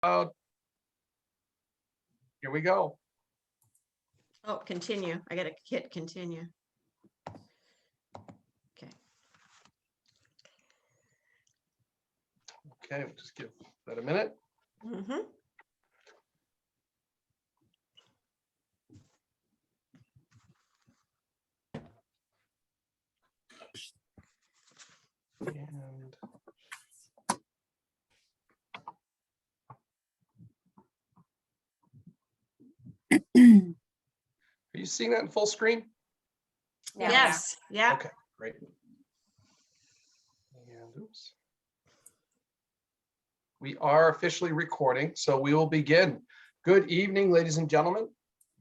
Here we go. Oh, continue. I gotta hit continue. Okay. Okay, we'll just give that a minute. Mm-hmm. And are you seeing that in full screen? Yeah. Yes. Yeah. Okay, great. And oops. We are officially recording, so we will begin. Good evening, ladies and gentlemen,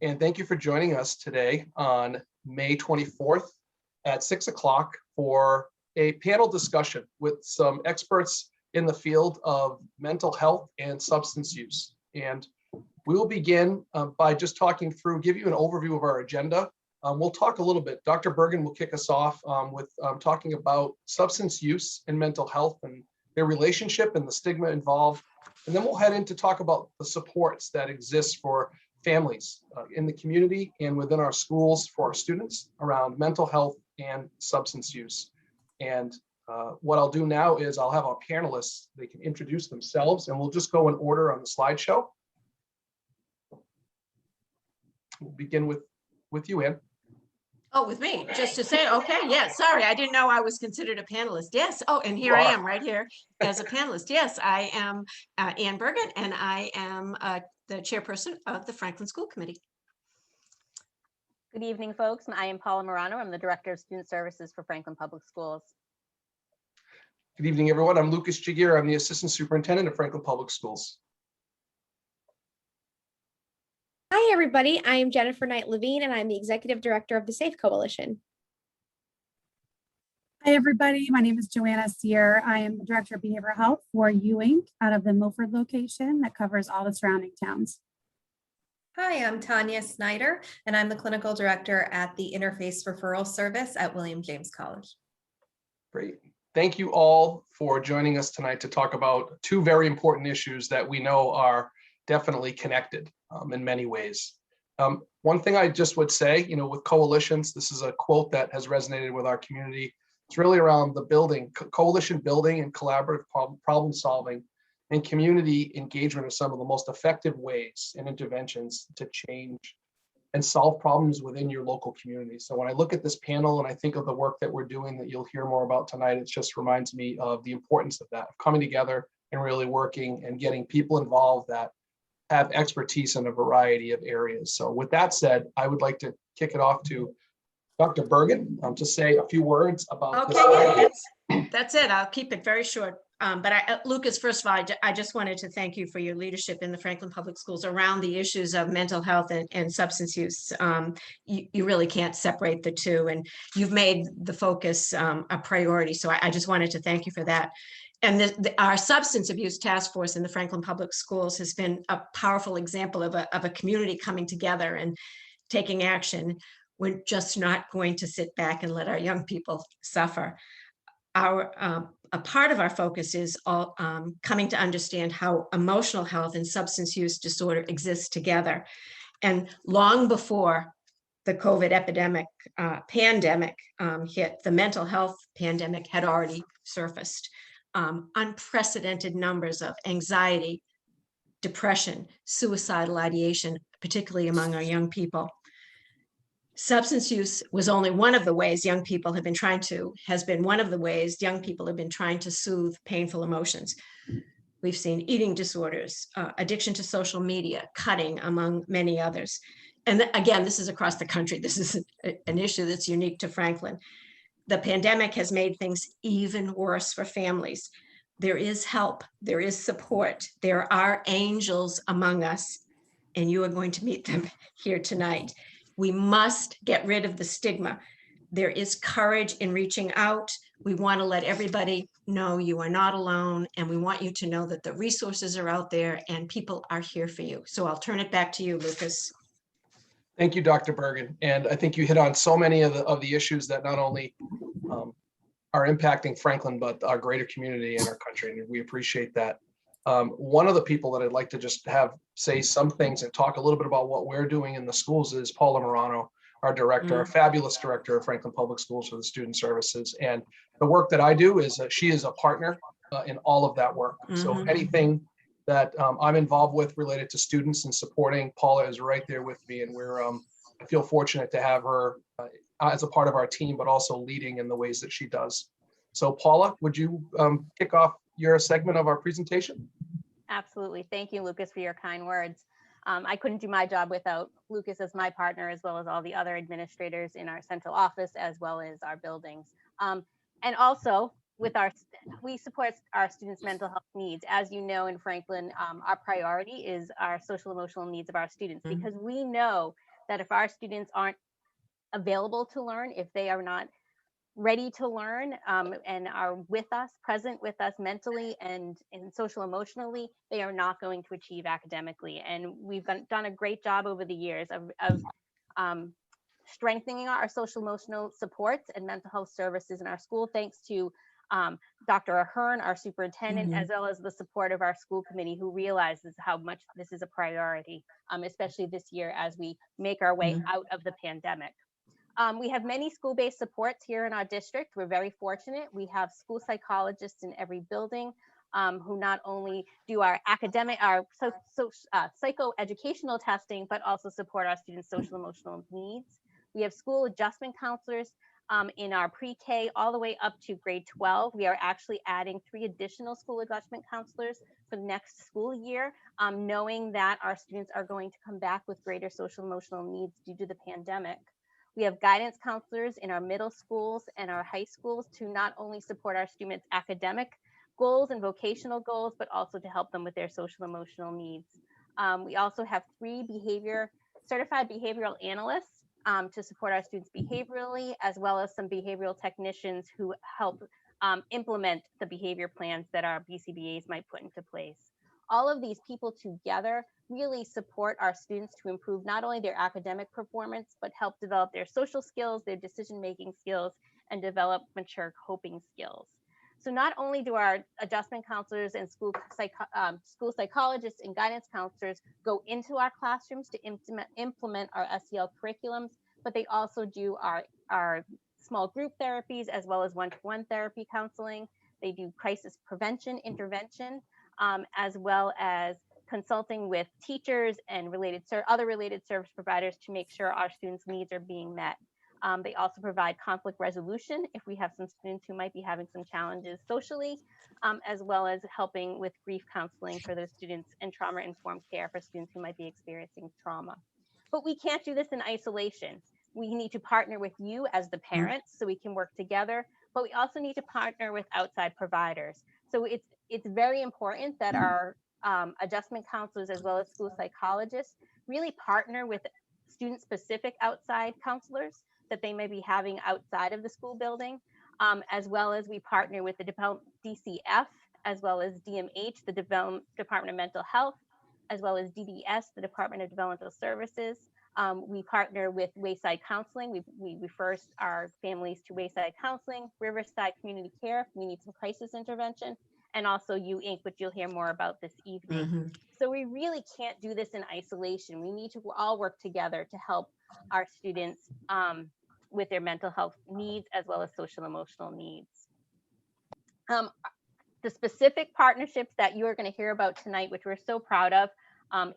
and thank you for joining us today on May 24th at 6 o'clock for a panel discussion with some experts in the field of mental health and substance use. And we will begin by just talking through, give you an overview of our agenda. We'll talk a little bit. Dr. Bergen will kick us off with talking about substance use and mental health and their relationship and the stigma involved. And then we'll head into talk about the supports that exist for families in the community and within our schools for our students around mental health and substance use. And what I'll do now is I'll have our panelists, they can introduce themselves, and we'll just go in order on the slideshow. We'll begin with you, Ann. Oh, with me, just to say, okay, yeah, sorry, I didn't know I was considered a panelist. Yes. Oh, and here I am right here as a panelist. Yes, I am Ann Bergen, and I am the chairperson of the Franklin School Committee. Good evening, folks. I am Paula Morano. I'm the Director of Student Services for Franklin Public Schools. Good evening, everyone. I'm Lucas Jagir. I'm the Assistant Superintendent of Franklin Public Schools. Hi, everybody. I am Jennifer Knight Levine, and I'm the Executive Director of the SAFE Coalition. Hi, everybody. My name is Joanna Sear. I am the Director of Behavioral Health for Ewing Inc. out of the Milford location that covers all the surrounding towns. Hi, I'm Tanya Snyder, and I'm the Clinical Director at the Interface Referral Service at William James College. Great. Thank you all for joining us tonight to talk about two very important issues that we know are definitely connected in many ways. One thing I just would say, with coalitions, this is a quote that has resonated with our community. It's really around the building, coalition building and collaborative problem solving and community engagement are some of the most effective ways and interventions to change and solve problems within your local community. So when I look at this panel and I think of the work that we're doing that you'll hear more about tonight, it just reminds me of the importance of that, of coming together and really working and getting people involved that have expertise in a variety of areas. So with that said, I would like to kick it off to Dr. Bergen to say a few words about this. Okay, yeah, that's it. I'll keep it very short. But Lucas, first of all, I just wanted to thank you for your leadership in the Franklin Public Schools around the issues of mental health and substance use. You really can't separate the two, and you've made the focus a priority. So I just wanted to thank you for that. And our substance abuse task force in the Franklin Public Schools has been a powerful example of a community coming together and taking action. We're just not going to sit back and let our young people suffer. A part of our focus is all, coming to understand how emotional health and substance use disorder exist together. And long before the COVID pandemic hit, the mental health pandemic had already surfaced. Unprecedented numbers of anxiety, depression, suicidal ideation, particularly among our young people. Substance use was only one of the ways young people have been trying to soothe painful emotions. We've seen eating disorders, addiction to social media, cutting, among many others. And again, this is across the country. This is an issue that's unique to Franklin. The pandemic has made things even worse for families. There is help, there is support, there are angels among us, and you are going to meet them here tonight. We must get rid of the stigma. There is courage in reaching out. We want to let everybody know you are not alone, and we want you to know that the resources are out there and people are here for you. So I'll turn it back to you, Lucas. Thank you, Dr. Bergen. And I think you hit on so many of the issues that not only are impacting Franklin, but our greater community and our country. And we appreciate that. One of the people that I'd like to just have say some things and talk a little bit about what we're doing in the schools is Paula Morano, our director, our fabulous director of Franklin Public Schools for the Student Services. And the work that I do is she is a partner in all of that work. So anything that I'm involved with related to students and supporting, Paula is right there with me. And I feel fortunate to have her as a part of our team, but also leading in the ways that she does. So Paula, would you kick off your segment of our presentation? Absolutely. Thank you, Lucas, for your kind words. I couldn't do my job without Lucas as my partner, as well as all the other administrators in our central office, as well as our buildings. And also we support our students' mental health needs. As you know, in Franklin, our priority is our social emotional needs of our students, because we know that if our students aren't available to learn, if they are not ready to learn and are with us, present with us mentally and social emotionally, they are not going to achieve academically. And we've done a great job over the years of strengthening our social emotional supports and mental health services in our school, thanks to Dr. Ahern, our superintendent, as well as the support of our school committee, who realizes how much this is a priority, especially this year as we make our way out of the pandemic. We have many school-based supports here in our district. We're very fortunate. We have school psychologists in every building who not only do our psychoeducational testing, but also support our students' social emotional needs. We have school adjustment counselors in our pre-K all the way up to grade 12. We are actually adding 3 additional school adjustment counselors for the next school year, knowing that our students are going to come back with greater social emotional needs due to the pandemic. We have guidance counselors in our middle schools and our high schools to not only support our students' academic goals and vocational goals, but also to help them with their social emotional needs. We also have 3 certified behavioral analysts to support our students behaviorally, as well as some behavioral technicians who help implement the behavior plans that our BCBAs might put into place. All of these people together really support our students to improve not only their academic performance, but help develop their social skills, their decision-making skills, and develop mature coping skills. So not only do our adjustment counselors and school psychologists and guidance counselors go into our classrooms to implement our SEL curriculums, but they also do our small group therapies, as well as one-to-one therapy counseling. They do crisis prevention intervention, as well as consulting with teachers and other related service providers to make sure our students' needs are being met. They also provide conflict resolution if we have some students who might be having some challenges socially, as well as helping with grief counseling for those students and trauma-informed care for students who might be experiencing trauma. But we can't do this in isolation. We need to partner with you as the parents so we can work together, but we also need to partner with outside providers. So it's very important that our adjustment counselors, as well as school psychologists, really partner with student-specific outside counselors that they may be having outside of the school building, as well as we partner with the DCF, as well as DMH, the Department of Mental Health, as well as DDS, the Department of Developmental Services. We partner with Wayside Counseling. We refer our families to Wayside Counseling, Riverside Community Care if we need some crisis intervention, and also Ewing Inc, which you'll hear more about this evening. So we really can't do this in isolation. We need to all work together to help our students with their mental health needs, as well as social emotional needs. The specific partnerships that you are going to hear about tonight, which we're so proud of,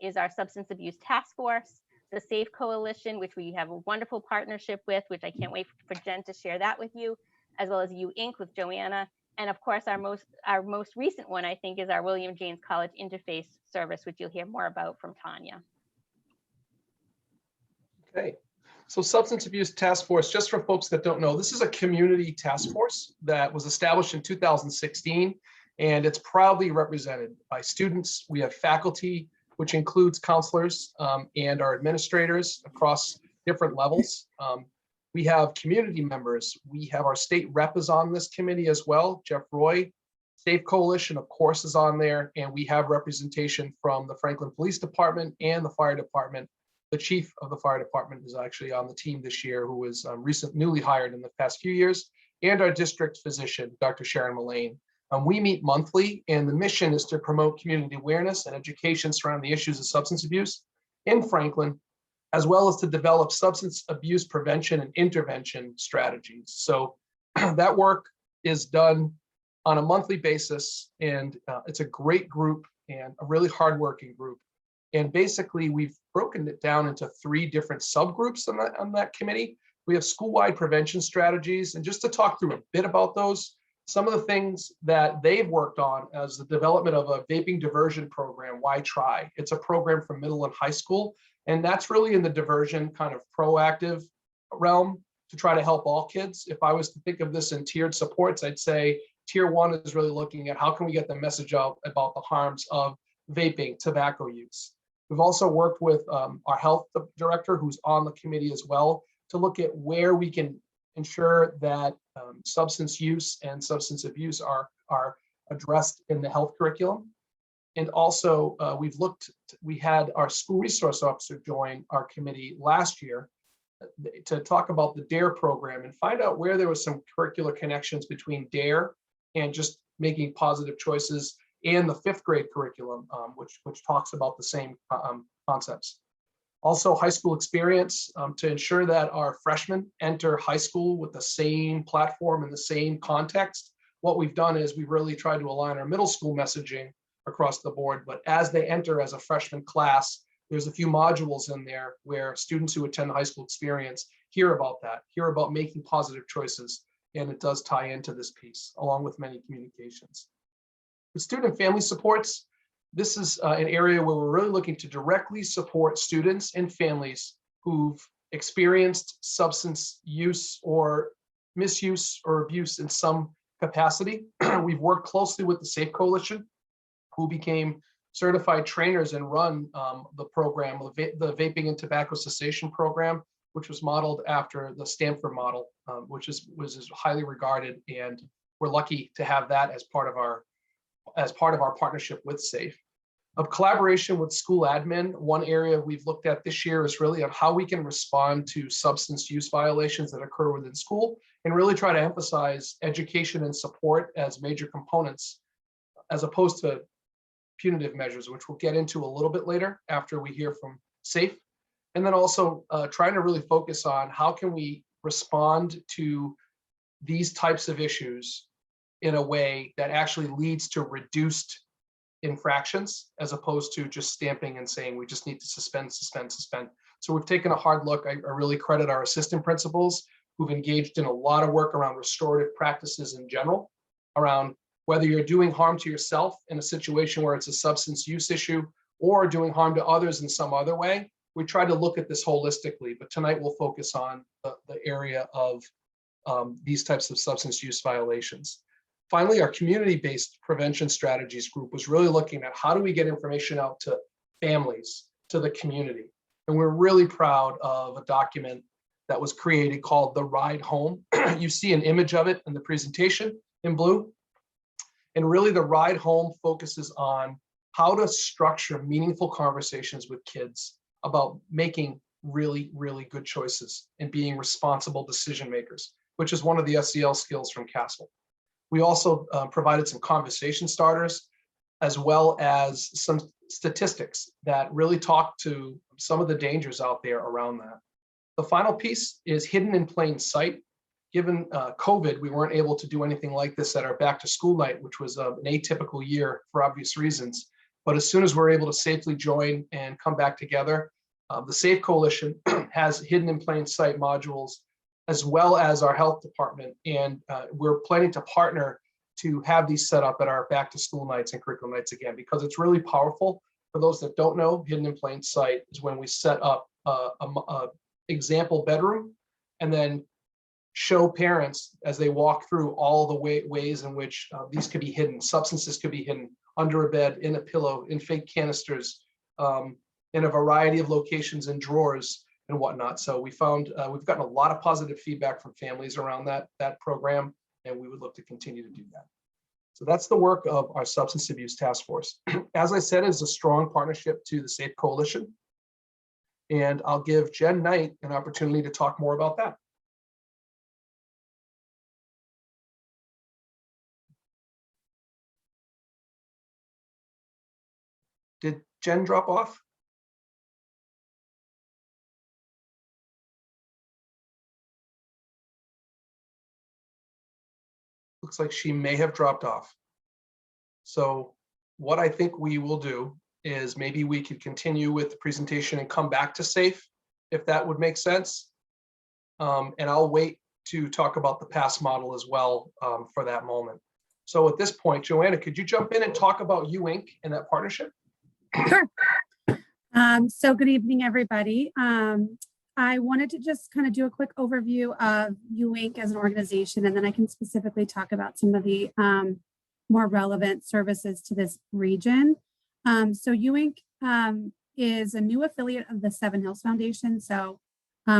is our Substance Abuse Task Force, the SAFE Coalition, which we have a wonderful partnership with, which I can't wait for Jen to share that with you, as well as Ewing Inc with Joanna. And of course, our most recent one, I think, is our William James College Interface Service, which you'll hear more about from Tanya. Okay, so Substance Abuse Task Force, just for folks that don't know, this is a community task force that was established in 2016, and it's proudly represented by students. We have faculty, which includes counselors and our administrators across different levels. We have community members. We have our state rep is on this committee as well, Jeff Roy. Safe Coalition, of course, is on there, and we have representation from the Franklin Police Department and the Fire Department. The chief of the fire department is actually on the team this year, who was newly hired in the past few years, and our district physician, Dr. Sharon Mullane, We meet monthly, and the mission is to promote community awareness and education surrounding the issues of substance abuse in Franklin, as well as to develop substance abuse prevention and intervention strategies. So that work is done on a monthly basis, and it's a great group and a really hardworking group. And basically, we've broken it down into 3 different subgroups on that committee. We have school-wide prevention strategies, and just to talk through a bit about those, some of the things that they've worked on as the development of a vaping diversion program, Why Try? It's a program for middle and high school, and that's really in the diversion kind of proactive realm to try to help all kids. If I was to think of this in tiered supports, I'd say tier 1 is really looking at how can we get the message out about the harms of vaping, tobacco use. We've also worked with our health director, who's on the committee as well, to look at where we can ensure that substance use and substance abuse are addressed in the health curriculum. And also we had our school resource officer join our committee last year to talk about the DARE program and find out where there was some curricular connections between DARE and just making positive choices and the 5th grade curriculum, which talks about the same concepts. Also, high school experience to ensure that our freshmen enter high school with the same platform and the same context. What we've done is we've really tried to align our middle school messaging across the board, but as they enter as a freshman class, there's a few modules in there where students who attend the high school experience hear about that, hear about making positive choices, and it does tie into this piece, along with many communications. With student and family supports, this is an area where we're really looking to directly support students and families who've experienced substance use or misuse or abuse in some capacity. We've worked closely with the SAFE Coalition, who became certified trainers and run the program, the Vaping and Tobacco Cessation Program, which was modeled after the Stanford model, which was highly regarded, and we're lucky to have that as part of our partnership with SAFE. Of collaboration with school admin, one area we've looked at this year is really on how we can respond to substance use violations that occur within school and really try to emphasize education and support as major components, as opposed to punitive measures, which we'll get into a little bit later after we hear from SAFE. And then also trying to really focus on how can we respond to these types of issues in a way that actually leads to reduced infractions, as opposed to just stamping and saying we just need to suspend. So we've taken a hard look. I really credit our assistant principals who've engaged in a lot of work around restorative practices in general, around whether you're doing harm to yourself in a situation where it's a substance use issue or doing harm to others in some other way. We try to look at this holistically, but tonight we'll focus on the area of these types of substance use violations. Finally, our community-based prevention strategies group was really looking at how do we get information out to families, to the community. And we're really proud of a document that was created called The Ride Home. You see an image of it in the presentation in blue. And really the Ride Home focuses on how to structure meaningful conversations with kids about making really, really good choices and being responsible decision makers, which is one of the SEL skills from Castle. We also provided some conversation starters, as well as some statistics that really talk to some of the dangers out there around that. The final piece is hidden in plain sight. Given COVID, we weren't able to do anything like this at our back to school night, which was an atypical year for obvious reasons. But as soon as we're able to safely join and come back together, the SAFE Coalition has hidden in plain sight modules, as well as our health department. And we're planning to partner to have these set up at our back to school nights and curriculum nights again, because it's really powerful. For those that don't know, hidden in plain sight is when we set up a example bedroom and then show parents as they walk through all the ways in which these could be hidden. Substances could be hidden under a bed, in a pillow, in fake canisters, in a variety of locations and drawers and whatnot. So we found we've gotten a lot of positive feedback from families around that program, and we would look to continue to do that. So that's the work of our substance abuse task force. As I said, it's a strong partnership to the SAFE Coalition, and I'll give Jen Knight an opportunity to talk more about that. Jen drop off? Looks like she may have dropped off. So what I think we will do is maybe we could continue with the presentation and come back to SAFE, if that would make sense. And I'll wait to talk about the pass model as well for that moment. So at this point, Joanna, could you jump in and talk about Ewing Inc and that partnership? Sure. So good evening, everybody. I wanted to just kind of do a quick overview of Ewing Inc as an organization, and then I can specifically talk about some of the more relevant services to this region. So Ewing Inc is a new affiliate of the Seven Hills Foundation. So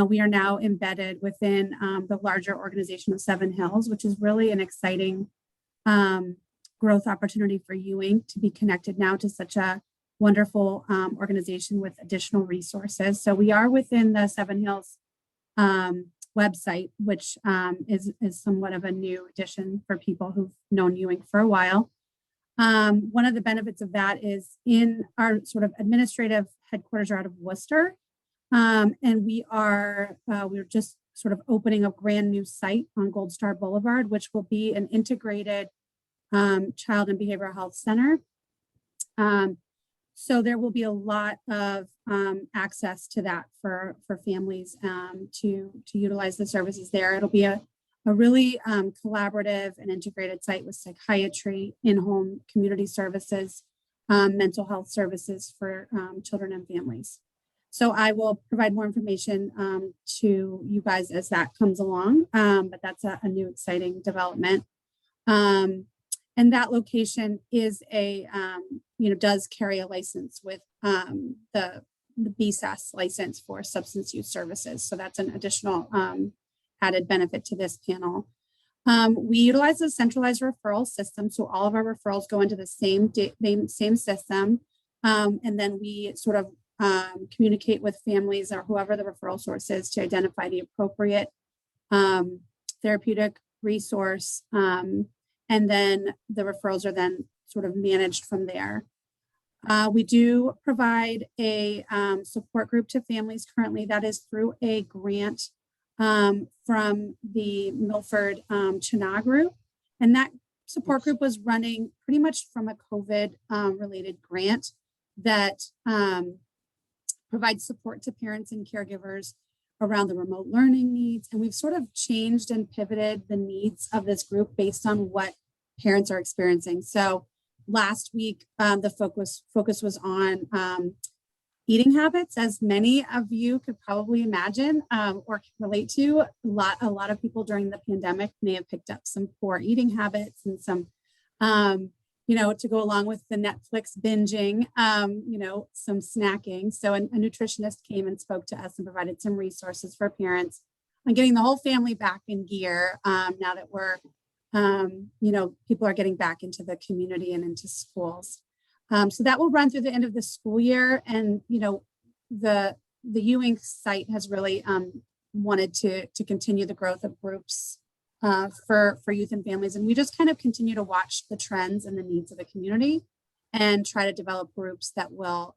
we are now embedded within the larger organization of Seven Hills, which is really an exciting growth opportunity for Ewing Inc to be connected now to such a wonderful organization with additional resources. So we are within the Seven Hills website, which is somewhat of a new addition for people who've known Ewing for a while. One of the benefits of that is in our sort of administrative headquarters are out of Worcester. And we're just sort of opening a brand new site on Gold Star Boulevard, which will be an integrated child and behavioral health center. So there will be a lot of access to that for families to utilize the services there. It'll be a really collaborative and integrated site with psychiatry, in-home community services, mental health services for children and families. So I will provide more information to you guys as that comes along, but that's a new exciting development. And that location is does carry a license with the BSAS license for substance use services. So that's an additional added benefit to this panel. We utilize a centralized referral system. So all of our referrals go into the same system. And then we sort of communicate with families or whoever the referral source is to identify the appropriate therapeutic resource. And then the referrals are then sort of managed from there. We do provide a support group to families currently. That is through a grant from the Milford Chena group. And that support group was running pretty much from a COVID related grant that provides support to parents and caregivers around the remote learning needs. And we've sort of changed and pivoted the needs of this group based on what parents are experiencing. So last week, the focus was on eating habits, as many of you could probably imagine or relate to. A lot of people during the pandemic may have picked up some poor eating habits and some, to go along with the Netflix binging, some snacking. So a nutritionist came and spoke to us and provided some resources for parents on getting the whole family back in gear now that we're people are getting back into the community and into schools. So that will run through the end of the school year. And, the Ewing site has really wanted to continue the growth of groups for youth and families. And we just kind of continue to watch the trends and the needs of the community and try to develop groups that will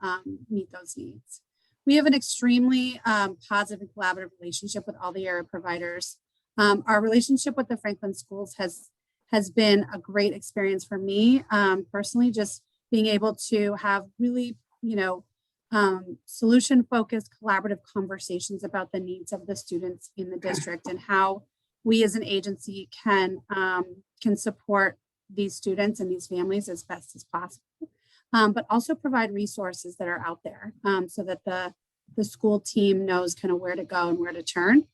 meet those needs. We have an extremely positive and collaborative relationship with all the area providers. Our relationship with the Franklin schools has been a great experience for me personally, just being able to have really, solution-focused collaborative conversations about the needs of the students in the district and how we as an agency can support these students and these families as best as possible, but also provide resources that are out there so that the school team knows kind of where to go and where to turn.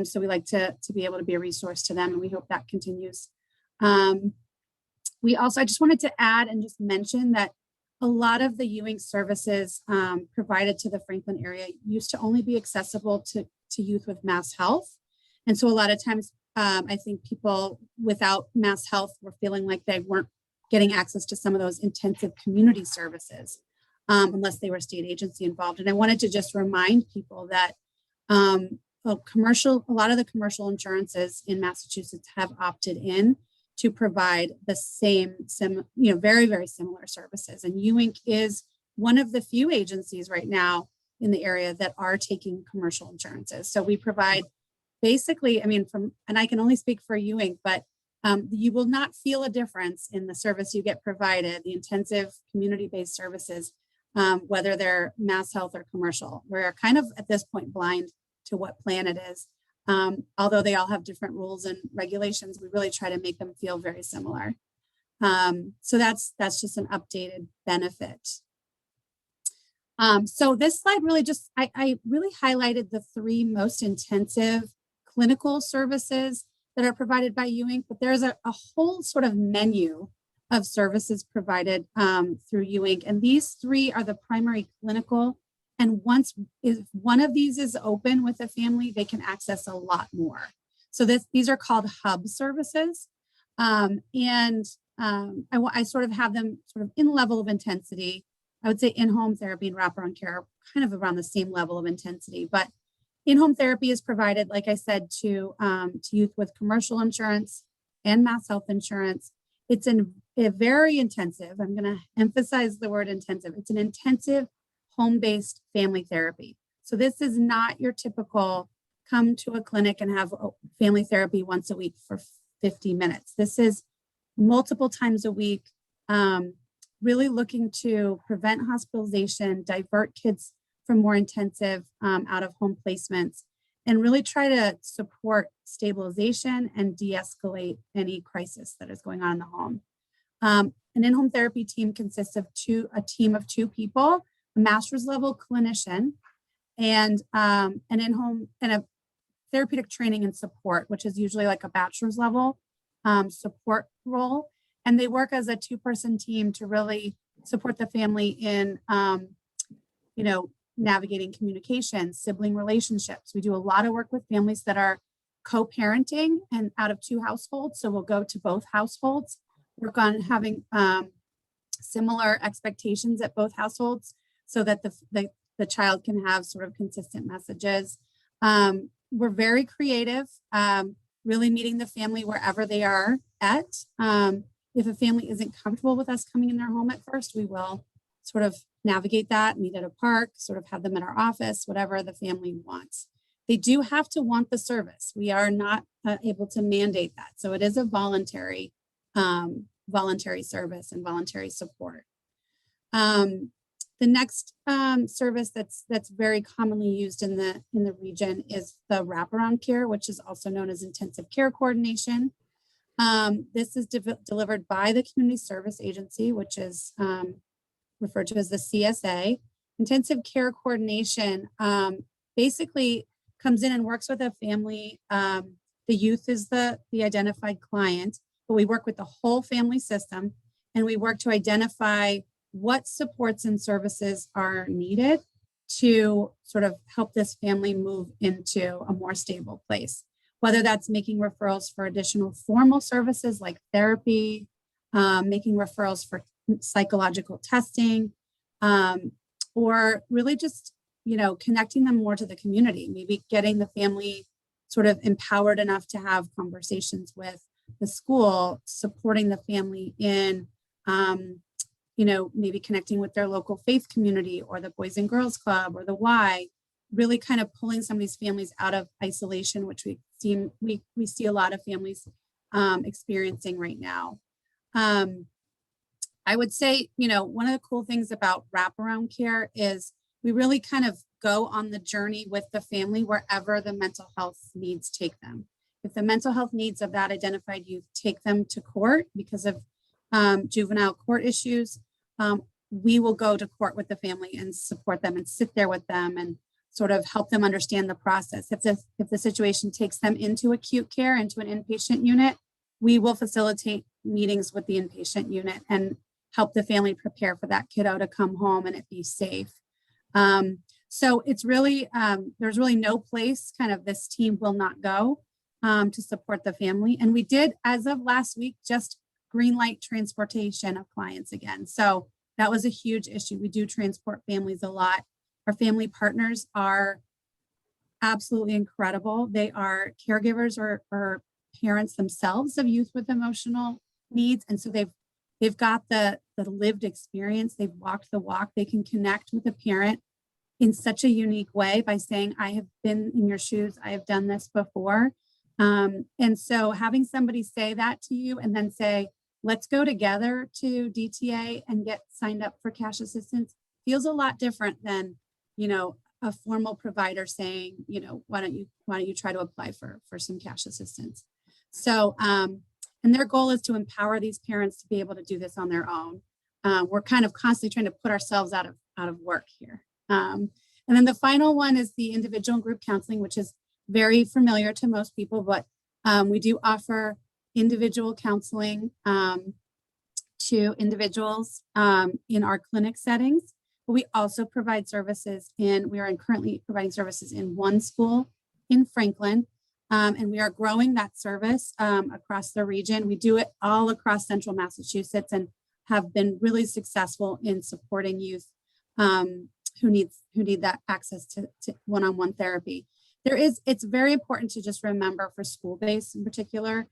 So we like to be able to be a resource to them, and we hope that continues. I just wanted to add and just mention that a lot of the Ewing services provided to the Franklin area used to only be accessible to youth with Mass Health. And so a lot of times I think people without Mass Health were feeling like they weren't getting access to some of those intensive community services unless they were state agency involved. And I wanted to just remind people that a lot of the commercial insurances in Massachusetts have opted in to provide the same very, very similar services. And Ewing is one of the few agencies right now in the area that are taking commercial insurances. So we provide basically, I mean, and I can only speak for Ewing, but you will not feel a difference in the service you get provided, the intensive community-based services, whether they're Mass Health or commercial. We're kind of at this point blind to what plan it is. Although they all have different rules and regulations, we really try to make them feel very similar. So that's just an updated benefit. So this slide really just, I really highlighted the 3 most intensive clinical services that are provided by Ewing, but there's a whole sort of menu of services provided through Ewing. And these 3 are the primary clinical. And if one of these is open with a family, they can access a lot more. So these are called hub services. I sort of have them sort of in level of intensity. I would say in-home therapy and wraparound care are kind of around the same level of intensity, but in-home therapy is provided, like I said, to youth with commercial insurance and Mass Health insurance. It's a very intensive, I'm gonna emphasize the word intensive. It's an intensive home-based family therapy. So this is not your typical come to a clinic and have family therapy once a week for 50 minutes. This is multiple times a week, really looking to prevent hospitalization, divert kids from more intensive out-of-home placements, and really try to support stabilization and de-escalate any crisis that is going on in the home. An in-home therapy team consists of a team of 2 people, a master's level clinician, and an in-home and a therapeutic training and support, which is usually like a bachelor's level support role. And they work as a 2-person team to really support the family in, navigating communication, sibling relationships. We do a lot of work with families that are co-parenting and out of 2 households. So we'll go to both households, work on having similar expectations at both households so that the child can have sort of consistent messages. We're very creative, really meeting the family wherever they are at. If a family isn't comfortable with us coming in their home at first, we will sort of navigate that, meet at a park, sort of have them in our office, whatever the family wants. They do have to want the service. We are not able to mandate that. So it is a voluntary service and voluntary support. The next service that's very commonly used in the region is the wraparound care, which is also known as intensive care coordination. This is delivered by the Community Service Agency, which is referred to as the CSA. Intensive care coordination basically comes in and works with a family. The youth is the identified client, but we work with the whole family system, and we work to identify what supports and services are needed to sort of help this family move into a more stable place, whether that's making referrals for additional formal services like therapy, making referrals for psychological testing, or really just, connecting them more to the community, maybe getting the family sort of empowered enough to have conversations with the school, supporting the family in, maybe connecting with their local faith community or the Boys and Girls Club or the Y, really kind of pulling some of these families out of isolation, which we see a lot of families experiencing right now. I would say, one of the cool things about wraparound care is we really kind of go on the journey with the family wherever the mental health needs take them. If the mental health needs of that identified youth take them to court because of juvenile court issues, we will go to court with the family and support them and sit there with them and sort of help them understand the process. If the situation takes them into acute care, into an inpatient unit, we will facilitate meetings with the inpatient unit and help the family prepare for that kiddo to come home and it be safe. So it's really, there's really no place kind of this team will not go to support the family. And we did, as of last week, just green light transportation of clients again. So that was a huge issue. We do transport families a lot. Our family partners are absolutely incredible. They are caregivers or parents themselves of youth with emotional needs. And so they've they've got the lived experience, they've walked the walk, they can connect with a parent in such a unique way by saying, I have been in your shoes, I have done this before. And so having somebody say that to you and then say, let's go together to DTA and get signed up for cash assistance feels a lot different than, a formal provider saying, why don't you try to apply for some cash assistance? So, and their goal is to empower these parents to be able to do this on their own. We're kind of constantly trying to put ourselves out of work here. And then the final one is the individual and group counseling, which is very familiar to most people, but we do offer individual counseling to individuals in our clinic settings. But we also provide services we are currently providing services in one school in Franklin. And we are growing that service across the region. We do it all across central Massachusetts and have been really successful in supporting youth who need that access to one-on-one therapy. It's very important to just remember for school-based in particular,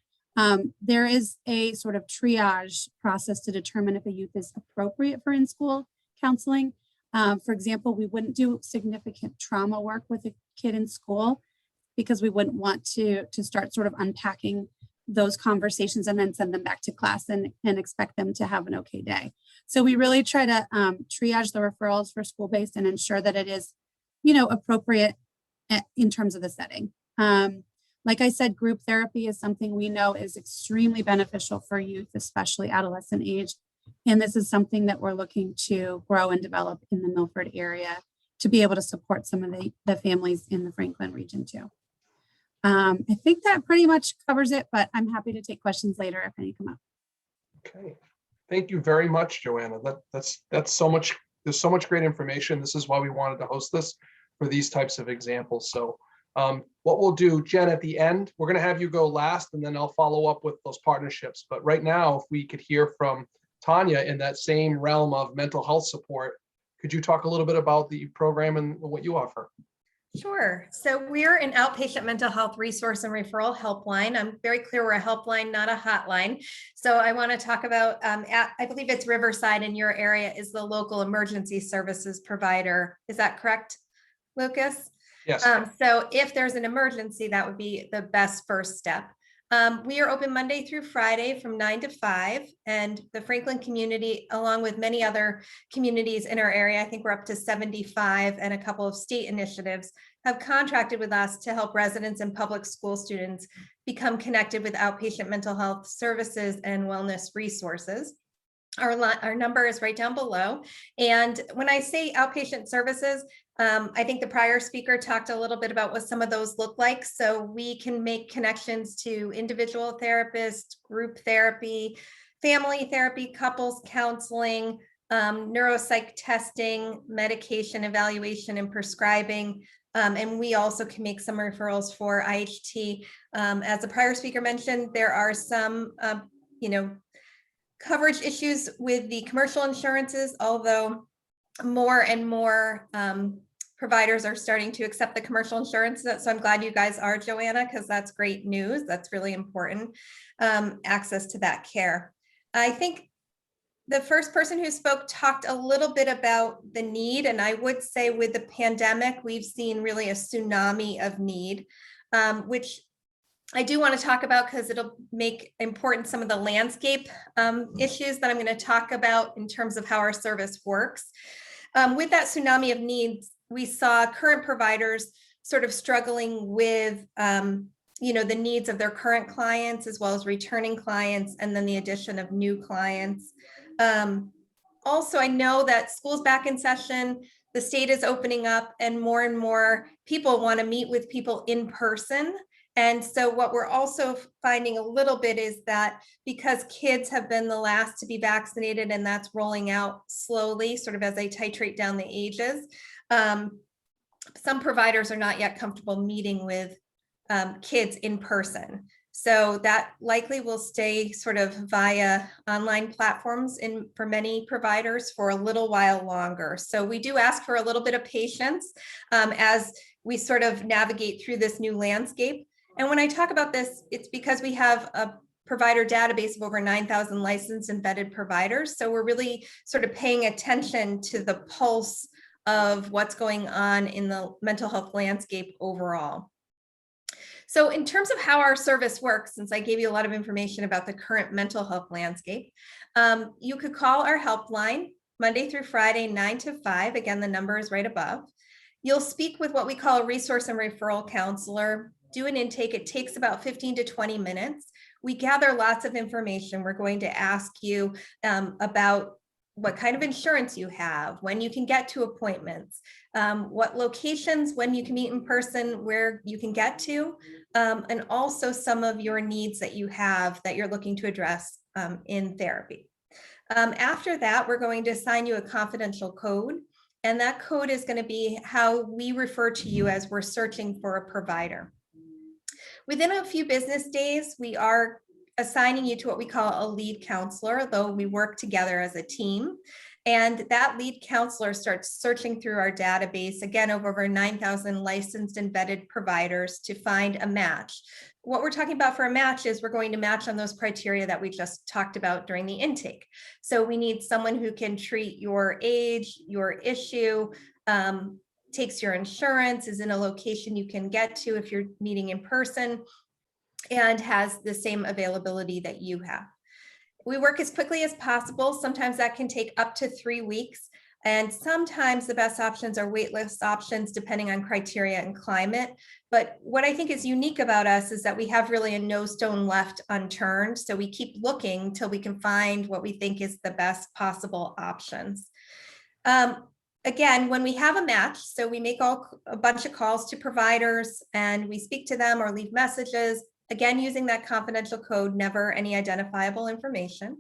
there is a sort of triage process to determine if a youth is appropriate for in-school counseling. For example, we wouldn't do significant trauma work with a kid in school because we wouldn't want to start sort of unpacking those conversations and then send them back to class and expect them to have an okay day. So we really try to triage the referrals for school-based and ensure that it is, appropriate in terms of the setting. Like I said, group therapy is something we know is extremely beneficial for youth, especially adolescent age. And this is something that we're looking to grow and develop in the Milford area to be able to support some of the families in the Franklin region too. I think that pretty much covers it, but I'm happy to take questions later if any come up. Okay, thank you very much, Joanna. That's so much. There's so much great information. This is why we wanted to host this for these types of examples. So what we'll do, Jen, at the end, we're going to have you go last, and then I'll follow up with those partnerships. But right now, if we could hear from Tanya in that same realm of mental health support, could you talk a little bit about the program and what you offer? Sure. So we're an outpatient mental health resource and referral helpline. I'm very clear we're a helpline, not a hotline. So I want to talk about, I believe it's Riverside in your area is the local emergency services provider. Is that correct, Lucas? Yes. So if there's an emergency, that would be the best first step. We are open Monday through Friday from 9 to 5, and the Franklin community, along with many other communities in our area, I think we're up to 75 and a couple of state initiatives, have contracted with us to help residents and public school students become connected with outpatient mental health services and wellness resources. Our number is right down below. And when I say outpatient services, I think the prior speaker talked a little bit about what some of those look like. So we can make connections to individual therapists, group therapy, family therapy, couples counseling, neuropsych testing, medication evaluation and prescribing. And we also can make some referrals for IHT. As the prior speaker mentioned, there are some, coverage issues with the commercial insurances, although more and more providers are starting to accept the commercial insurance. So I'm glad you guys are, Joanna, because that's great news. That's really important, access to that care. I think the first person who spoke talked a little bit about the need, and I would say with the pandemic, we've seen really a tsunami of need, which I do want to talk about because it'll make important some of the landscape issues that I'm going to talk about in terms of how our service works. With that tsunami of needs, we saw current providers sort of struggling with, the needs of their current clients as well as returning clients, and then the addition of new clients. Also, I know that school's back in session, the state is opening up, and more people want to meet with people in person. And so what we're also finding a little bit is that because kids have been the last to be vaccinated, and that's rolling out slowly, sort of as they titrate down the ages, some providers are not yet comfortable meeting with kids in person. So that likely will stay sort of via online platforms for many providers for a little while longer. So we do ask for a little bit of patience as we sort of navigate through this new landscape. And when I talk about this, it's because we have provider database of over 9,000 licensed and vetted providers. So we're really sort of paying attention to the pulse of what's going on in the mental health landscape overall. So in terms of how our service works, since I gave you a lot of information about the current mental health landscape, you could call our helpline Monday through Friday, 9 to 5. Again, the number is right above. You'll speak with what we call a resource and referral counselor, do an intake. It takes about 15 to 20 minutes. We gather lots of information. We're going to ask you about what kind of insurance you have, when you can get to appointments, what locations, when you can meet in person, where you can get to, and also some of your needs that you have that you're looking to address in therapy. After that, we're going to assign you a confidential code, and that code is going to be how we refer to you as we're searching for a provider. Within a few business days, we are assigning you to what we call a lead counselor, though we work together as a team. And that lead counselor starts searching through our database, again, of over 9,000 licensed and vetted providers to find a match. What we're talking about for a match is we're going to match on those criteria that we just talked about during the intake. So we need someone who can treat your age, your issue, takes your insurance, is in a location you can get to if you're meeting in person, and has the same availability that you have. We work as quickly as possible. Sometimes that can take up to 3 weeks. And sometimes the best options are waitlist options, depending on criteria and climate. But what I think is unique about us is that we have really a no stone left unturned. So we keep looking till we can find what we think is the best possible options. Again, when we have a match, so we make a bunch of calls to providers and we speak to them or leave messages, again, using that confidential code, never any identifiable information.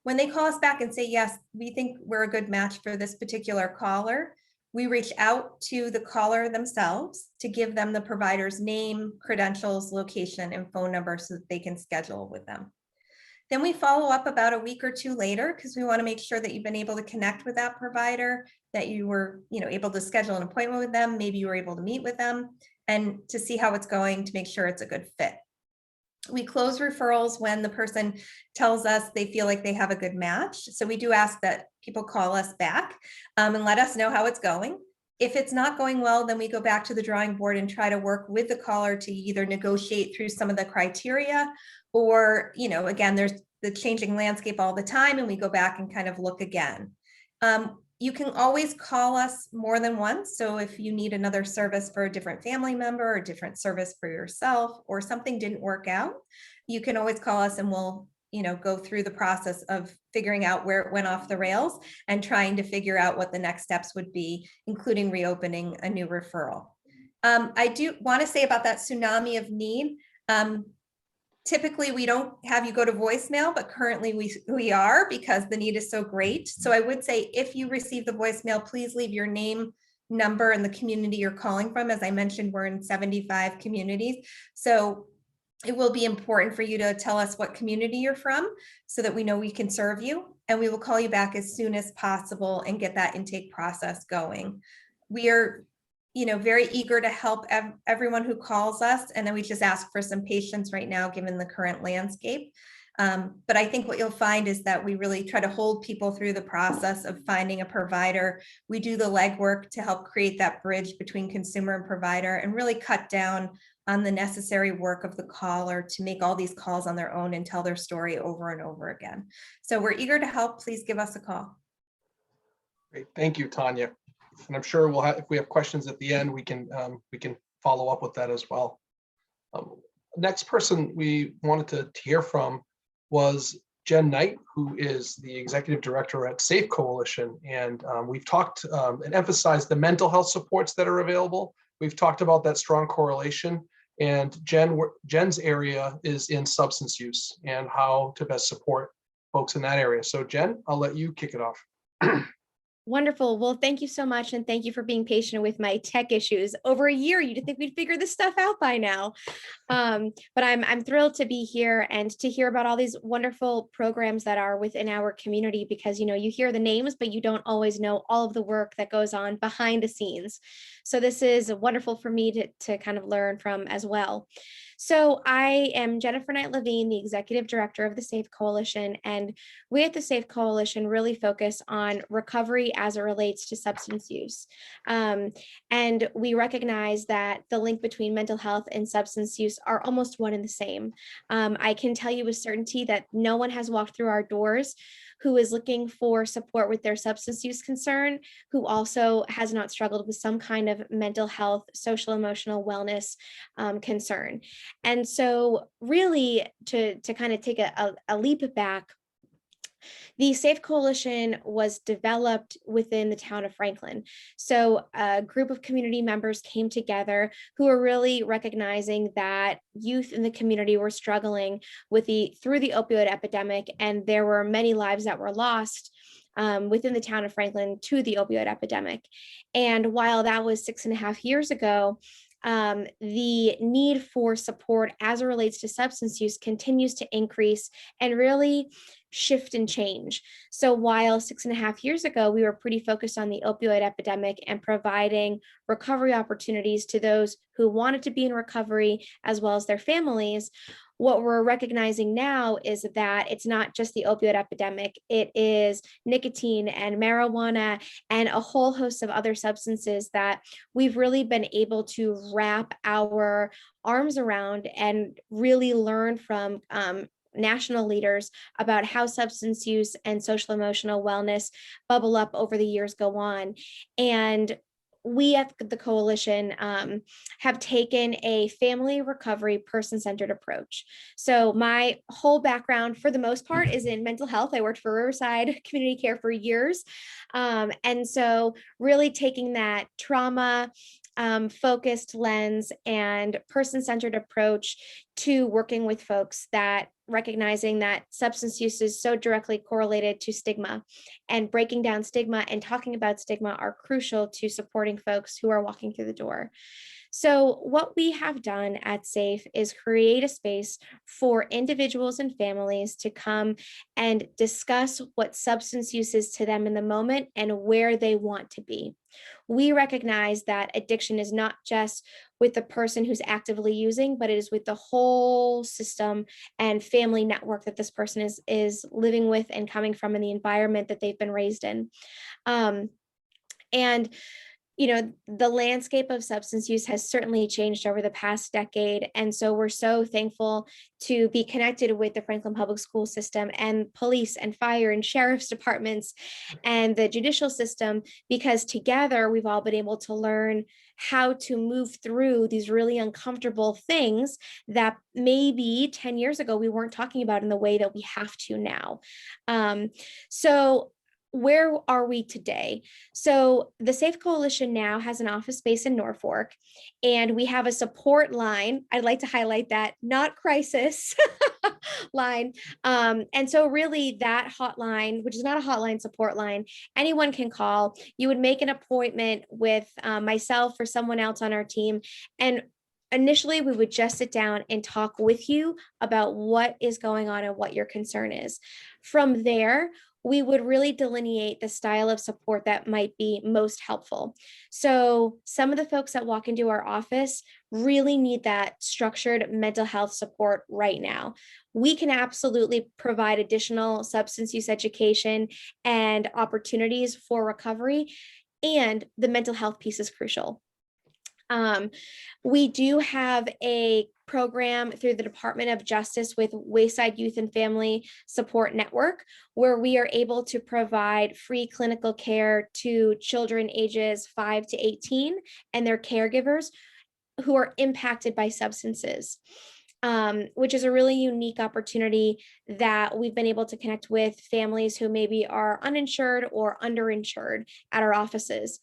When they call us back and say, yes, we think we're a good match for this particular caller, we reach out to the caller themselves to give them the provider's name, credentials, location, and phone number so that they can schedule with them. Then we follow up about a week or two later because we want to make sure that you've been able to connect with that provider, that you were able to schedule an appointment with them, maybe you were able to meet with them, and to see how it's going to make sure it's a good fit. We close referrals when the person tells us they feel like they have a good match. So we do ask that people call us back and let us know how it's going. If it's not going well, then we go back to the drawing board and try to work with the caller to either negotiate through some of the criteria or, again, there's the changing landscape all the time and we go back and kind of look again. You can always call us more than once. So if you need another service for a different family member or a different service for yourself or something didn't work out, you can always call us and we'll go through the process of figuring out where it went off the rails and trying to figure out what the next steps would be, including reopening a new referral. I do want to say about that tsunami of need. Typically, we don't have you go to voicemail, but currently we are because the need is so great. So I would say if you receive the voicemail, please leave your name, number, and the community you're calling from. As I mentioned, we're in 75 communities. So it will be important for you to tell us what community you're from so that we know we can serve you. And we will call you back as soon as possible and get that intake process going. We are very eager to help everyone who calls us. And then we just ask for some patience right now, given the current landscape. But I think what you'll find is that we really try to hold people through the process of finding a provider. We do the legwork to help create that bridge between consumer and provider and really cut down on the necessary work of the caller to make all these calls on their own and tell their story over and over again. So we're eager to help. Please give us a call. Great, thank you, Tanya. And I'm sure we'll have, if we have questions at the end, we can follow up with that as well. Next person we wanted to hear from was Jen Knight, who is the executive director at Safe Coalition. And we've talked and emphasized the mental health supports that are available. We've talked about that strong correlation. And Jen's area is in substance use and how to best support folks in that area. So Jen, I'll let you kick it off. Wonderful. Well, thank you so much. And thank you for being patient with my tech issues. Over a year, you'd think we'd figure this stuff out by now. But I'm thrilled to be here and to hear about all these wonderful programs that are within our community, because, you know, you hear the names, but you don't always know all of the work that goes on behind the scenes. So this is wonderful for me to kind of learn from as well. So I am Jennifer Knight Levine, the Executive Director of the SAFE Coalition, and we at the SAFE Coalition really focus on recovery as it relates to substance use. And we recognize that the link between mental health and substance use are almost one and the same. I can tell you with certainty that no one has walked through our doors who is looking for support with their substance use concern, who also has not struggled with some kind of mental health, social emotional wellness concern. And so really to kind of take a leap back, the SAFE Coalition was developed within the town of Franklin. So a group of community members came together who are really recognizing that youth in the community were struggling with through the opioid epidemic, and there were many lives that were lost within the town of Franklin to the opioid epidemic. And while that was 6.5 years ago, the need for support as it relates to substance use continues to increase and really shift and change. So while 6.5 years ago, we were pretty focused on the opioid epidemic and providing recovery opportunities to those who wanted to be in recovery as well as their families, what we're recognizing now is that it's not just the opioid epidemic, it is nicotine and marijuana and a whole host of other substances that we've really been able to wrap our arms around and really learn from national leaders about how substance use and social emotional wellness bubble up over the years go on. And we at the coalition have taken a family recovery person-centered approach. So my whole background for the most part is in mental health. I worked for Riverside Community Care for years. And so really taking that trauma focused lens and person-centered approach to working with folks, that recognizing that substance use is so directly correlated to stigma, and breaking down stigma and talking about stigma are crucial to supporting folks who are walking through the door. So what we have done at SAFE is create a space for individuals and families to come and discuss what substance use is to them in the moment and where they want to be. We recognize that addiction is not just with the person who's actively using, but it is with the whole system and family network that this person is living with and coming from in the environment that they've been raised in. And you know, the landscape of substance use has certainly changed over the past decade. And so we're so thankful to be connected with the Franklin Public School system and police and fire and sheriff's departments and the judicial system, because together we've all been able to learn how to move through these really uncomfortable things that maybe 10 years ago we weren't talking about in the way that we have to now. So where are we today? So the SAFE Coalition now has an office space in Norfolk, and we have a support line. I'd like to highlight that, not crisis line. And so really that hotline, which is not a hotline, support line, anyone can call. You would make an appointment with myself or someone else on our team, and initially, we would just sit down and talk with you about what is going on and what your concern is. From there, we would really delineate the style of support that might be most helpful. So some of the folks that walk into our office really need that structured mental health support right now. We can absolutely provide additional substance use education and opportunities for recovery, and the mental health piece is crucial. We do have a program through the Department of Justice with Wayside Youth and Family Support Network, where we are able to provide free clinical care to children ages 5 to 18 and their caregivers who are impacted by substances. Which is a really unique opportunity that we've been able to connect with families who maybe are uninsured or underinsured at our offices.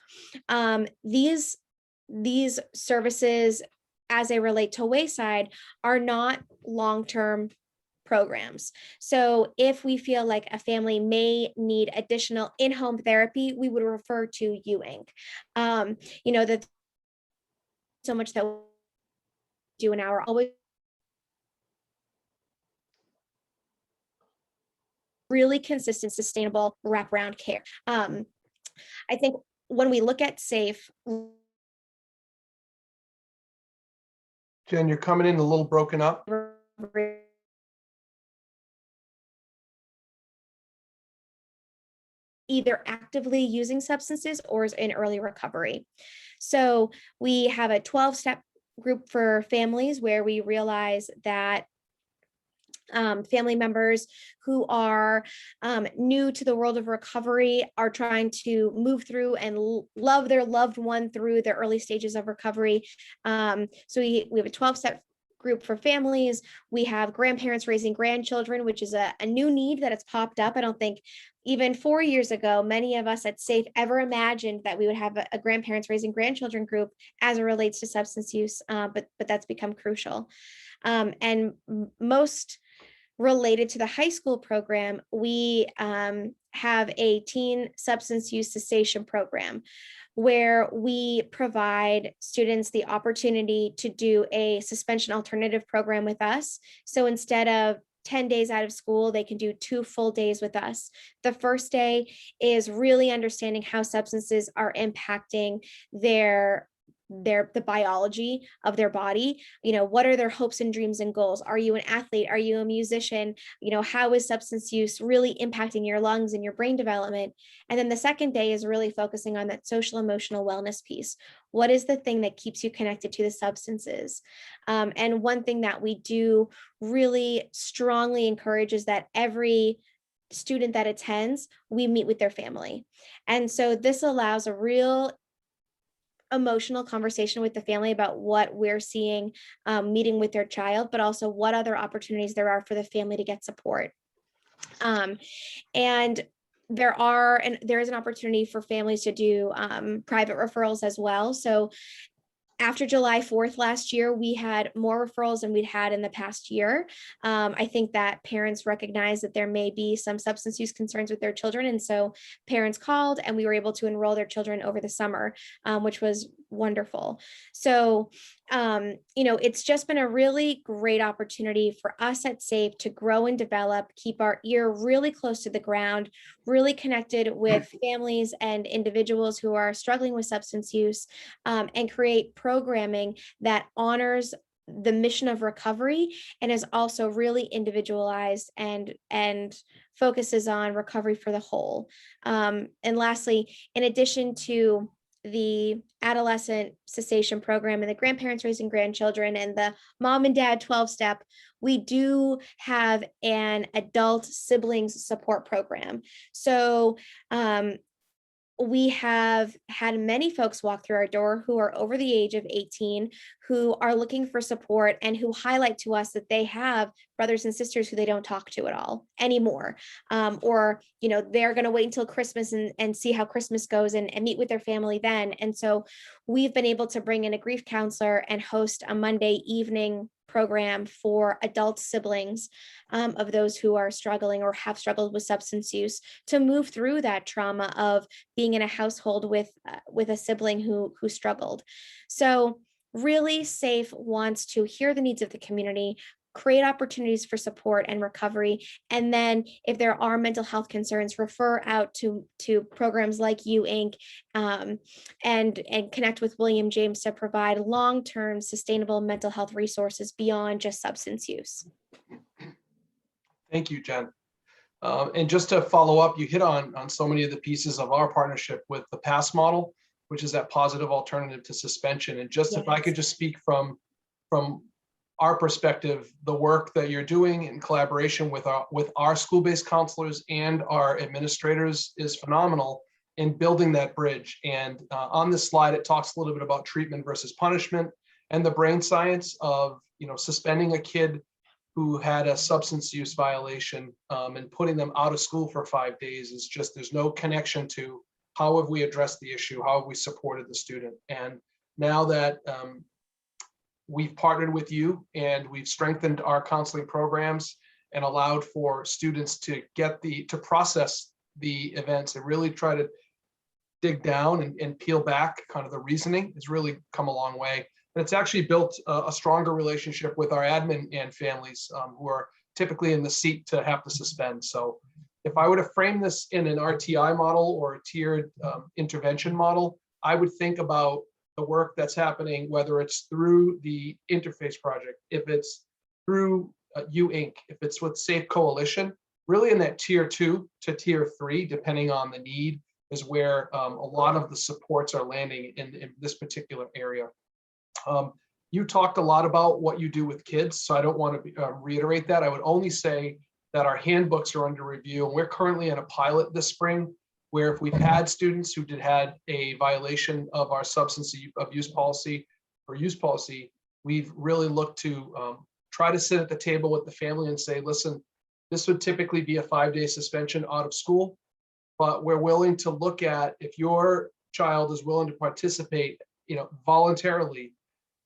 These services, as they relate to Wayside, are not long-term programs. So if we feel like a family may need additional in-home therapy, we would refer to Ewing. That so much that we do in our always really consistent, sustainable wraparound care. I think when we look at SAFE, Jen, you're coming in a little broken up. either actively using substances or is in early recovery. So we have a 12-step group for families where we realize that family members who are new to the world of recovery are trying to move through and love their loved one through the early stages of recovery. So we have a 12-step group for families. We have grandparents raising grandchildren, which is a new need that has popped up. I don't think even 4 years ago, many of us at SAFE ever imagined that we would have a grandparents raising grandchildren group as it relates to substance use, but that's become crucial. And most related to the high school program, we have a teen substance use cessation program where we provide students the opportunity to do a suspension alternative program with us. So instead of 10 days out of school, they can do 2 full days with us. The first day is really understanding how substances are impacting the biology of their body. What are their hopes and dreams and goals? Are you an athlete? Are you a musician? How is substance use really impacting your lungs and your brain development? And then the second day is really focusing on that social emotional wellness piece. What is the thing that keeps you connected to the substances? And one thing that we do really strongly encourage is that every student that attends, we meet with their family. And so this allows a real emotional conversation with the family about what we're seeing, meeting with their child, but also what other opportunities there are for the family to get support. And there is an opportunity for families to do private referrals as well. So after July 4th last year, we had more referrals than we'd had in the past year. I think that parents recognize that there may be some substance use concerns with their children. And so parents called and we were able to enroll their children over the summer, which was wonderful. So, it's just been a really great opportunity for us at SAFE to grow and develop, keep our ear really close to the ground, really connected with families and individuals who are struggling with substance use, and create programming that honors the mission of recovery and is also really individualized and focuses on recovery for the whole. And lastly, in addition to the adolescent cessation program and the grandparents raising grandchildren and the mom and dad 12-step, we do have an adult siblings support program. So we have had many folks walk through our door who are over the age of 18, who are looking for support and who highlight to us that they have brothers and sisters who they don't talk to at all anymore. Or, they're going to wait until Christmas and see how Christmas goes and meet with their family then. And so we've been able to bring in a grief counselor and host a Monday evening program for adult siblings of those who are struggling or have struggled with substance use to move through that trauma of being in a household with a sibling who struggled. So really SAFE wants to hear the needs of the community, create opportunities for support and recovery. And then if there are mental health concerns, refer out to programs like Ewing Inc. And connect with William James to provide long-term sustainable mental health resources beyond just substance use. Thank you, Jen. And just to follow up, you hit on so many of the pieces of our partnership with the PASS model, which is that positive alternative to suspension. And just if I could just speak from our perspective, the work that you're doing in collaboration with our school-based counselors and our administrators is phenomenal in building that bridge. And on this slide, it talks a little bit about treatment versus punishment and the brain science of suspending a kid who had a substance use violation and putting them out of school for 5 days is just, there's no connection to how have we addressed the issue, how have we supported the student. And now that we've partnered with you and we've strengthened our counseling programs and allowed for students to to process the events and really try to dig down and peel back kind of the reasoning has really come a long way. And it's actually built a stronger relationship with our admin and families who are typically in the seat to have to suspend. So if I were to frame this in an RTI model or a tiered intervention model, I would think about the work that's happening, whether it's through the interface project, if it's through Ewing Inc, if it's with Safe Coalition, really in that tier 2 to tier 3, depending on the need, is where a lot of the supports are landing in this particular area. You talked a lot about what you do with kids, so I don't want to reiterate that. I would only say that our handbooks are under review, and we're currently in a pilot this spring, where if we've had students who had a violation of our substance abuse policy or use policy, we've really looked to try to sit at the table with the family and say, listen, this would typically be a 5-day suspension out of school, but we're willing to look at if your child is willing to participate, voluntarily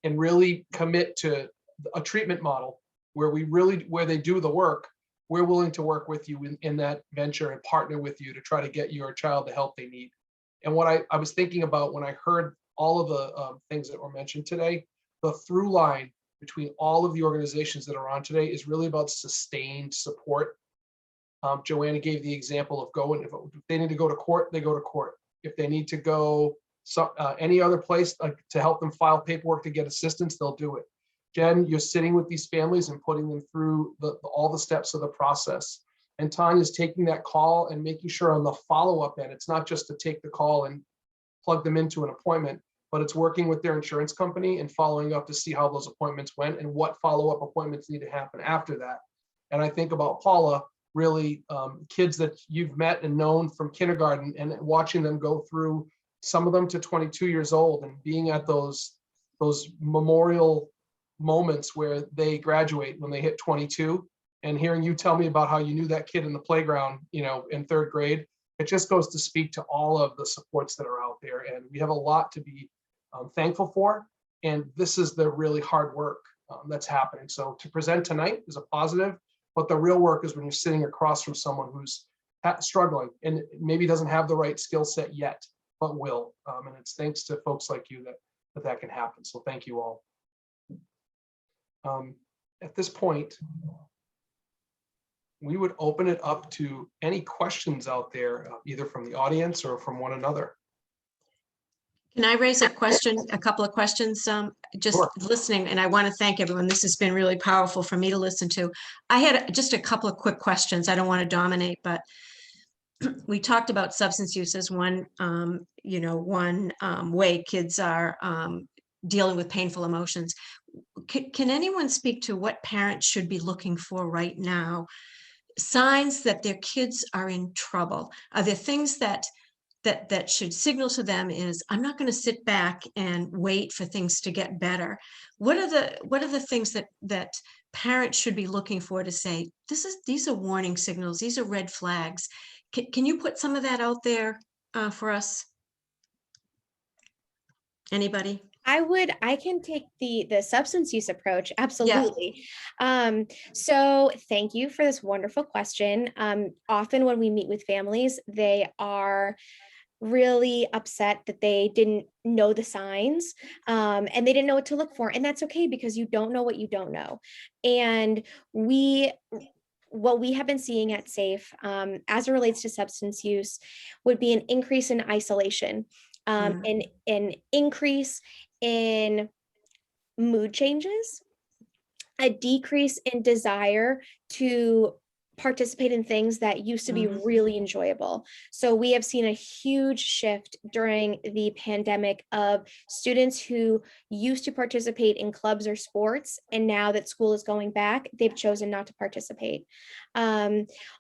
and really commit to a treatment model where they do the work. We're willing to work with you in that venture and partner with you to try to get your child the help they need. And what I was thinking about when I heard all of the things that were mentioned today, the through line between all of the organizations that are on today is really about sustained support. Joanna gave the example of going, if they need to go to court, they go to court. If they need to go any other place to help them file paperwork to get assistance, they'll do it. Jen, you're sitting with these families and putting them through all the steps of the process. And Tanya's taking that call and making sure on the follow-up end, it's not just to take the call and plug them into an appointment, but it's working with their insurance company and following up to see how those appointments went and what follow-up appointments need to happen after that. And I think about Paula, really kids that you've met and known from kindergarten and watching them go through, some of them to 22 years old, and being at those memorial moments where they graduate when they hit 22, and hearing you tell me about how you knew that kid in the playground, in 3rd grade, it just goes to speak to all of the supports that are out there. And we have a lot to be thankful for. And this is the really hard work that's happening. So to present tonight is a positive, but the real work is when you're sitting across from someone who's struggling and maybe doesn't have the right skill set yet, but will. And it's thanks to folks like you that can happen. So thank you all. At this point, we would open it up to any questions out there, either from the audience or from one another. Can I raise a couple of questions? Just Sure. listening, and I want to thank everyone. This has been really powerful for me to listen to. I had just a couple of quick questions. I don't want to dominate, but we talked about substance use as one way kids are dealing with painful emotions. Can anyone speak to what parents should be looking for right now? Signs that their kids are in trouble? Are there things that should signal to them is, I'm not going to sit back and wait for things to get better? What are the things that parents should be looking for to say, these are warning signals, these are red flags? Can you put some of that out there for us? Anybody? I can take the substance use approach. Absolutely. So thank you for this wonderful question. Often when we meet with families, they are really upset that they didn't know the signs and they didn't know what to look for. And that's okay, because you don't know what you don't know. And what we have been seeing at SAFE as it relates to substance use would be an increase in isolation, an increase in mood changes, a decrease in desire to participate in things that used to be really enjoyable. So we have seen a huge shift during the pandemic of students who used to participate in clubs or sports, and now that school is going back, they've chosen not to participate.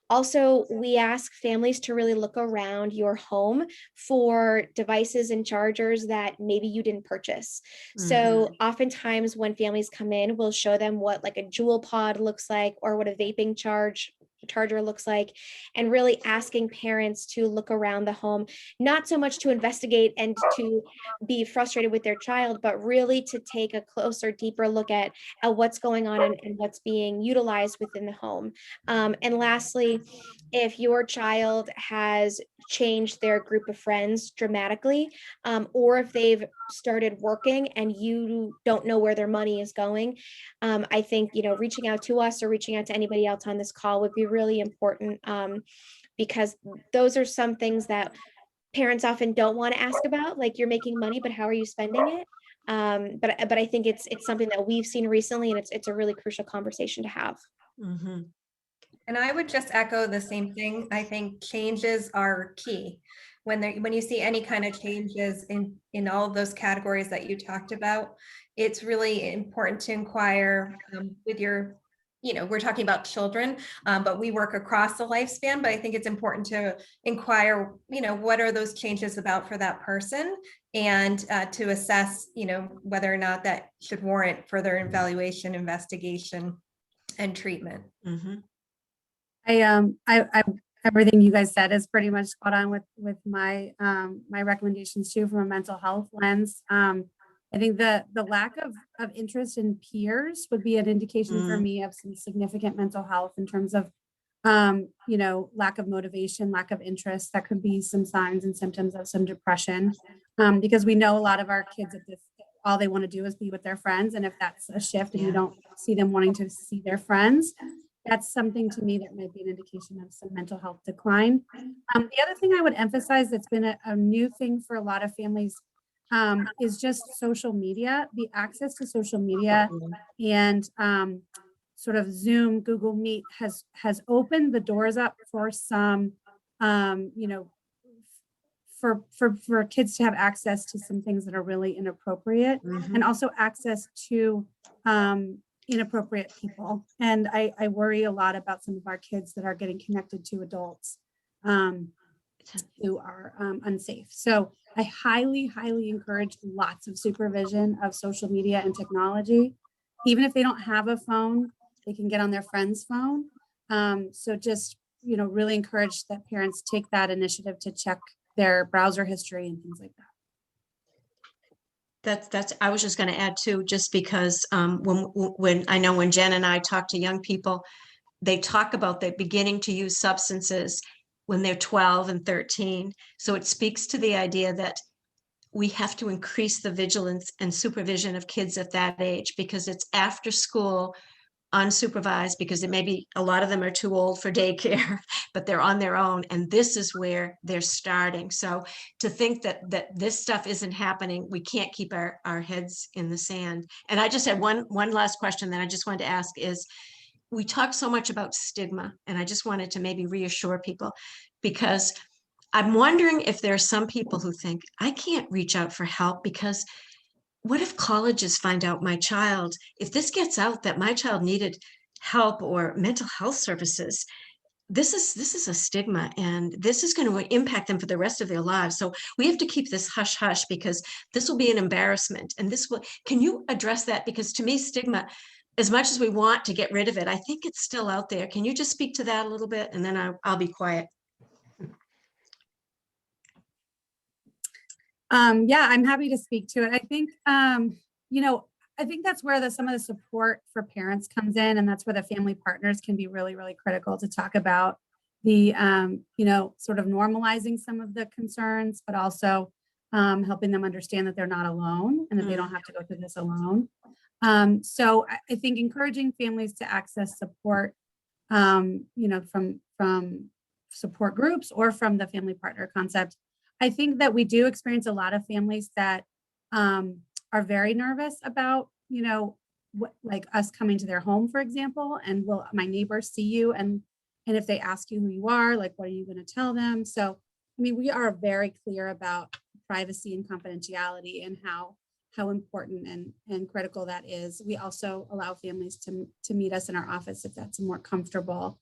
Also, we ask families to really look around your home for devices and chargers that maybe you didn't purchase. So oftentimes when families come in, we'll show them what like a Juul pod looks like, or what a vaping charge charger looks like, and really asking parents to look around the home, not so much to investigate and to be frustrated with their child, but really to take a closer, deeper look at what's going on and what's being utilized within the home. And lastly, if your child has changed their group of friends dramatically, or if they've started working and you don't know where their money is going, I think, reaching out to us or reaching out to anybody else on this call would be really important, because those are some things that parents often don't want to ask about, like, you're making money, but how are you spending it? But I think it's something that we've seen recently, and it's a really crucial conversation to have. Mhm. And I would just echo the same thing. I think changes are key. When you see any kind of changes in all of those categories that you talked about, it's really important to inquire with your, we're talking about children, but we work across the lifespan. But I think it's important to inquire, what are those changes about for that person, and to assess, whether or not that should warrant further evaluation, investigation, and treatment. Mhm. I everything you guys said is pretty much spot on with my my recommendations too, from a mental health lens. I think the lack of interest in peers would be an indication for me of some significant mental health in terms of lack of motivation, lack of interest. That could be some signs and symptoms of some depression, because we know a lot of our kids at this, all they want to do is be with their friends, and if that's a shift and you don't see them wanting to see their friends, that's something to me that might be an indication of some mental health decline. The other thing I would emphasize that's been a new thing for a lot of families is just social media, the access to social media, and sort of Zoom, Google Meet has opened the doors up for some, for kids to have access to some things that are really inappropriate, and also access to inappropriate people. And I worry a lot about some of our kids that are getting connected to adults who are unsafe. So I highly, highly encourage lots of supervision of social media and technology. Even if they don't have a phone, they can get on their friend's phone. So just, really encourage that parents take that initiative to check their browser history and things like that. That's I was just going to add too, just because when I know when Jen and I talk to young people, they talk about they beginning to use substances when they're 12 and 13. So it speaks to the idea that we have to increase the vigilance and supervision of kids at that age, because it's after school, unsupervised, because it may be a lot of them are too old for daycare, but they're on their own, and this is where they're starting. So to think that this stuff isn't happening, we can't keep our heads in the sand. And I just had one last question that I just wanted to ask is, we talk so much about stigma, and I just wanted to maybe reassure people, because I'm wondering if there are some people who think, I can't reach out for help because what if colleges find out if this gets out that my child needed help or mental health services, this is a stigma, and this is going to impact them for the rest of their lives. So we have to keep this hush hush, because this will be an embarrassment. And can you address that? Because to me, stigma, as much as we want to get rid of it, I think it's still out there. Can you just speak to that a little bit? And then I'll be quiet. Yeah, I'm happy to speak to it. I think, I think that's where some of the support for parents comes in, and that's where the family partners can be really, really critical to talk about the, sort of normalizing some of the concerns, but also helping them understand that they're not alone and that they don't have to go through this alone. So I think encouraging families to access support, from support groups or from the family partner concept. I think that we do experience a lot of families that are very nervous about, what, like us coming to their home, for example, and will my neighbors see you? And if they ask you who you are, like, what are you going to tell them? So, I mean, we are very clear about privacy and confidentiality and how important and critical that is. We also allow families to meet us in our office if that's more comfortable.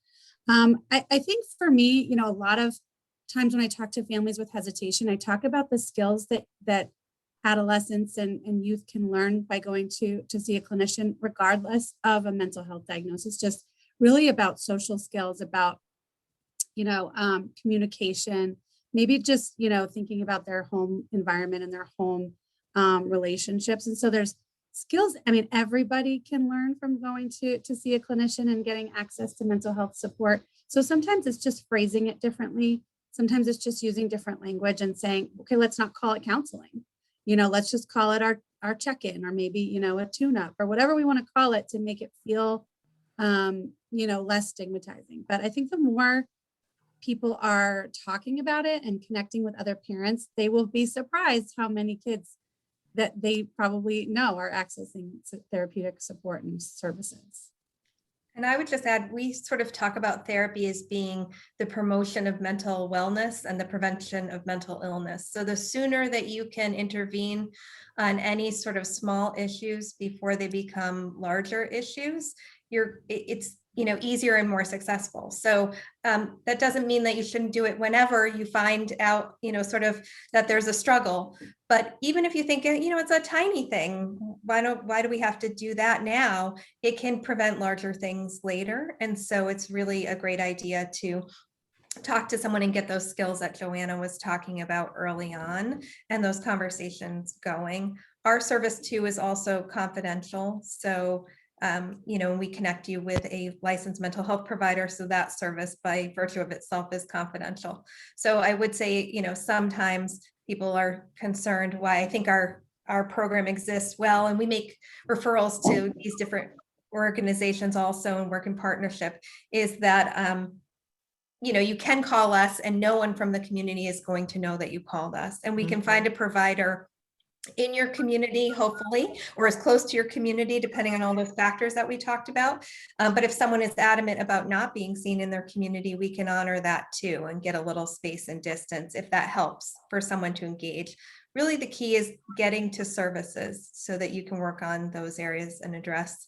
I think for me, a lot of times when I talk to families with hesitation, I talk about the skills that adolescents and youth can learn by going to see a clinician, regardless of a mental health diagnosis, just really about social skills, about, communication, maybe just, thinking about their home environment and their home relationships. And so there's skills. I mean, everybody can learn from going to see a clinician and getting access to mental health support. So sometimes it's just phrasing it differently. Sometimes it's just using different language and saying, okay, let's not call it counseling. Let's just call it our check-in, or maybe, a tune-up, or whatever we want to call it, to make it feel, less stigmatizing. But I think the more people are talking about it and connecting with other parents, they will be surprised how many kids that they probably know are accessing therapeutic support and services. And I would just add, we sort of talk about therapy as being the promotion of mental wellness and the prevention of mental illness. So the sooner that you can intervene on any sort of small issues before they become larger issues, it's easier and more successful. So that doesn't mean that you shouldn't do it whenever you find out, sort of that there's a struggle. But even if you think, it's a tiny thing, why do we have to do that now? It can prevent larger things later. And so it's really a great idea to talk to someone and get those skills that Joanna was talking about early on, and those conversations going. Our service too is also confidential. So we connect you with a licensed mental health provider. So that service by virtue of itself is confidential. So I would say, sometimes people are concerned why I think our program exists well, and we make referrals to these different organizations also and work in partnership, is that, you can call us and no one from the community is going to know that you called us, and we can find a provider in your community, hopefully, or as close to your community, depending on all those factors that we talked about. But if someone is adamant about not being seen in their community, we can honor that too and get a little space and distance if that helps for someone to engage. Really, the key is getting to services so that you can work on those areas and address,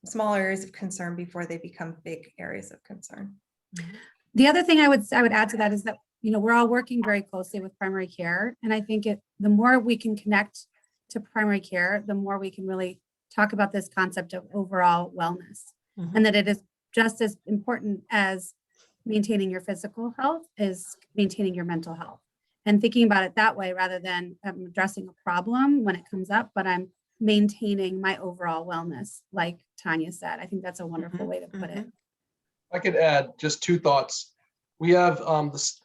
small areas of concern before they become big areas of concern. The other thing I would add to that is that, we're all working very closely with primary care. And I think the more we can connect to primary care, the more we can really talk about this concept of overall wellness, and that it is just as important as maintaining your physical health is maintaining your mental health, and thinking about it that way, rather than addressing a problem when it comes up, but I'm maintaining my overall wellness. Like Tanya said, I think that's a wonderful way to put it. I could add just two thoughts. We have,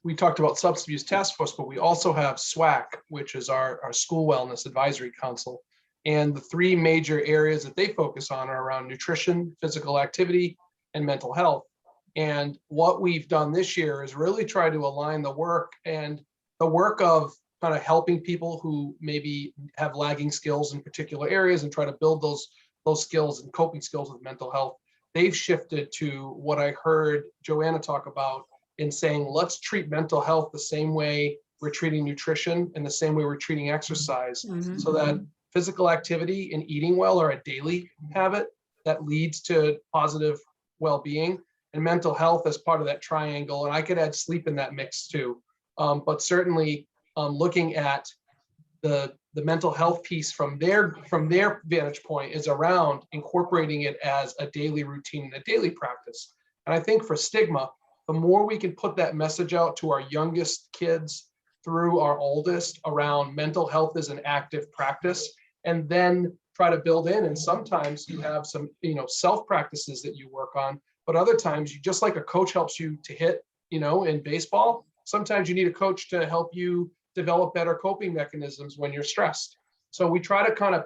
we talked about Substance Abuse Task Force, but we also have SWAC, which is our School Wellness Advisory Council. And the three major areas that they focus on are around nutrition, physical activity, and mental health. And what we've done this year is really try to align the work of kind of helping people who maybe have lagging skills in particular areas and try to build those skills and coping skills with mental health. They've shifted to what I heard Joanna talk about in saying, let's treat mental health the same way we're treating nutrition and the same way we're treating exercise, so that physical activity and eating well are a daily habit that leads to positive well-being, and mental health as part of that triangle. And I could add sleep in that mix too. But certainly looking at the mental health piece from their vantage point is around incorporating it as a daily routine, a daily practice. And I think for Stigma, the more we can put that message out to our youngest kids through our oldest around mental health is an active practice, and then try to build in. And sometimes you have some, self practices that you work on, but other times you, just like a coach helps you to hit, in baseball, sometimes you need a coach to help you develop better coping mechanisms when you're stressed. So we try to kind of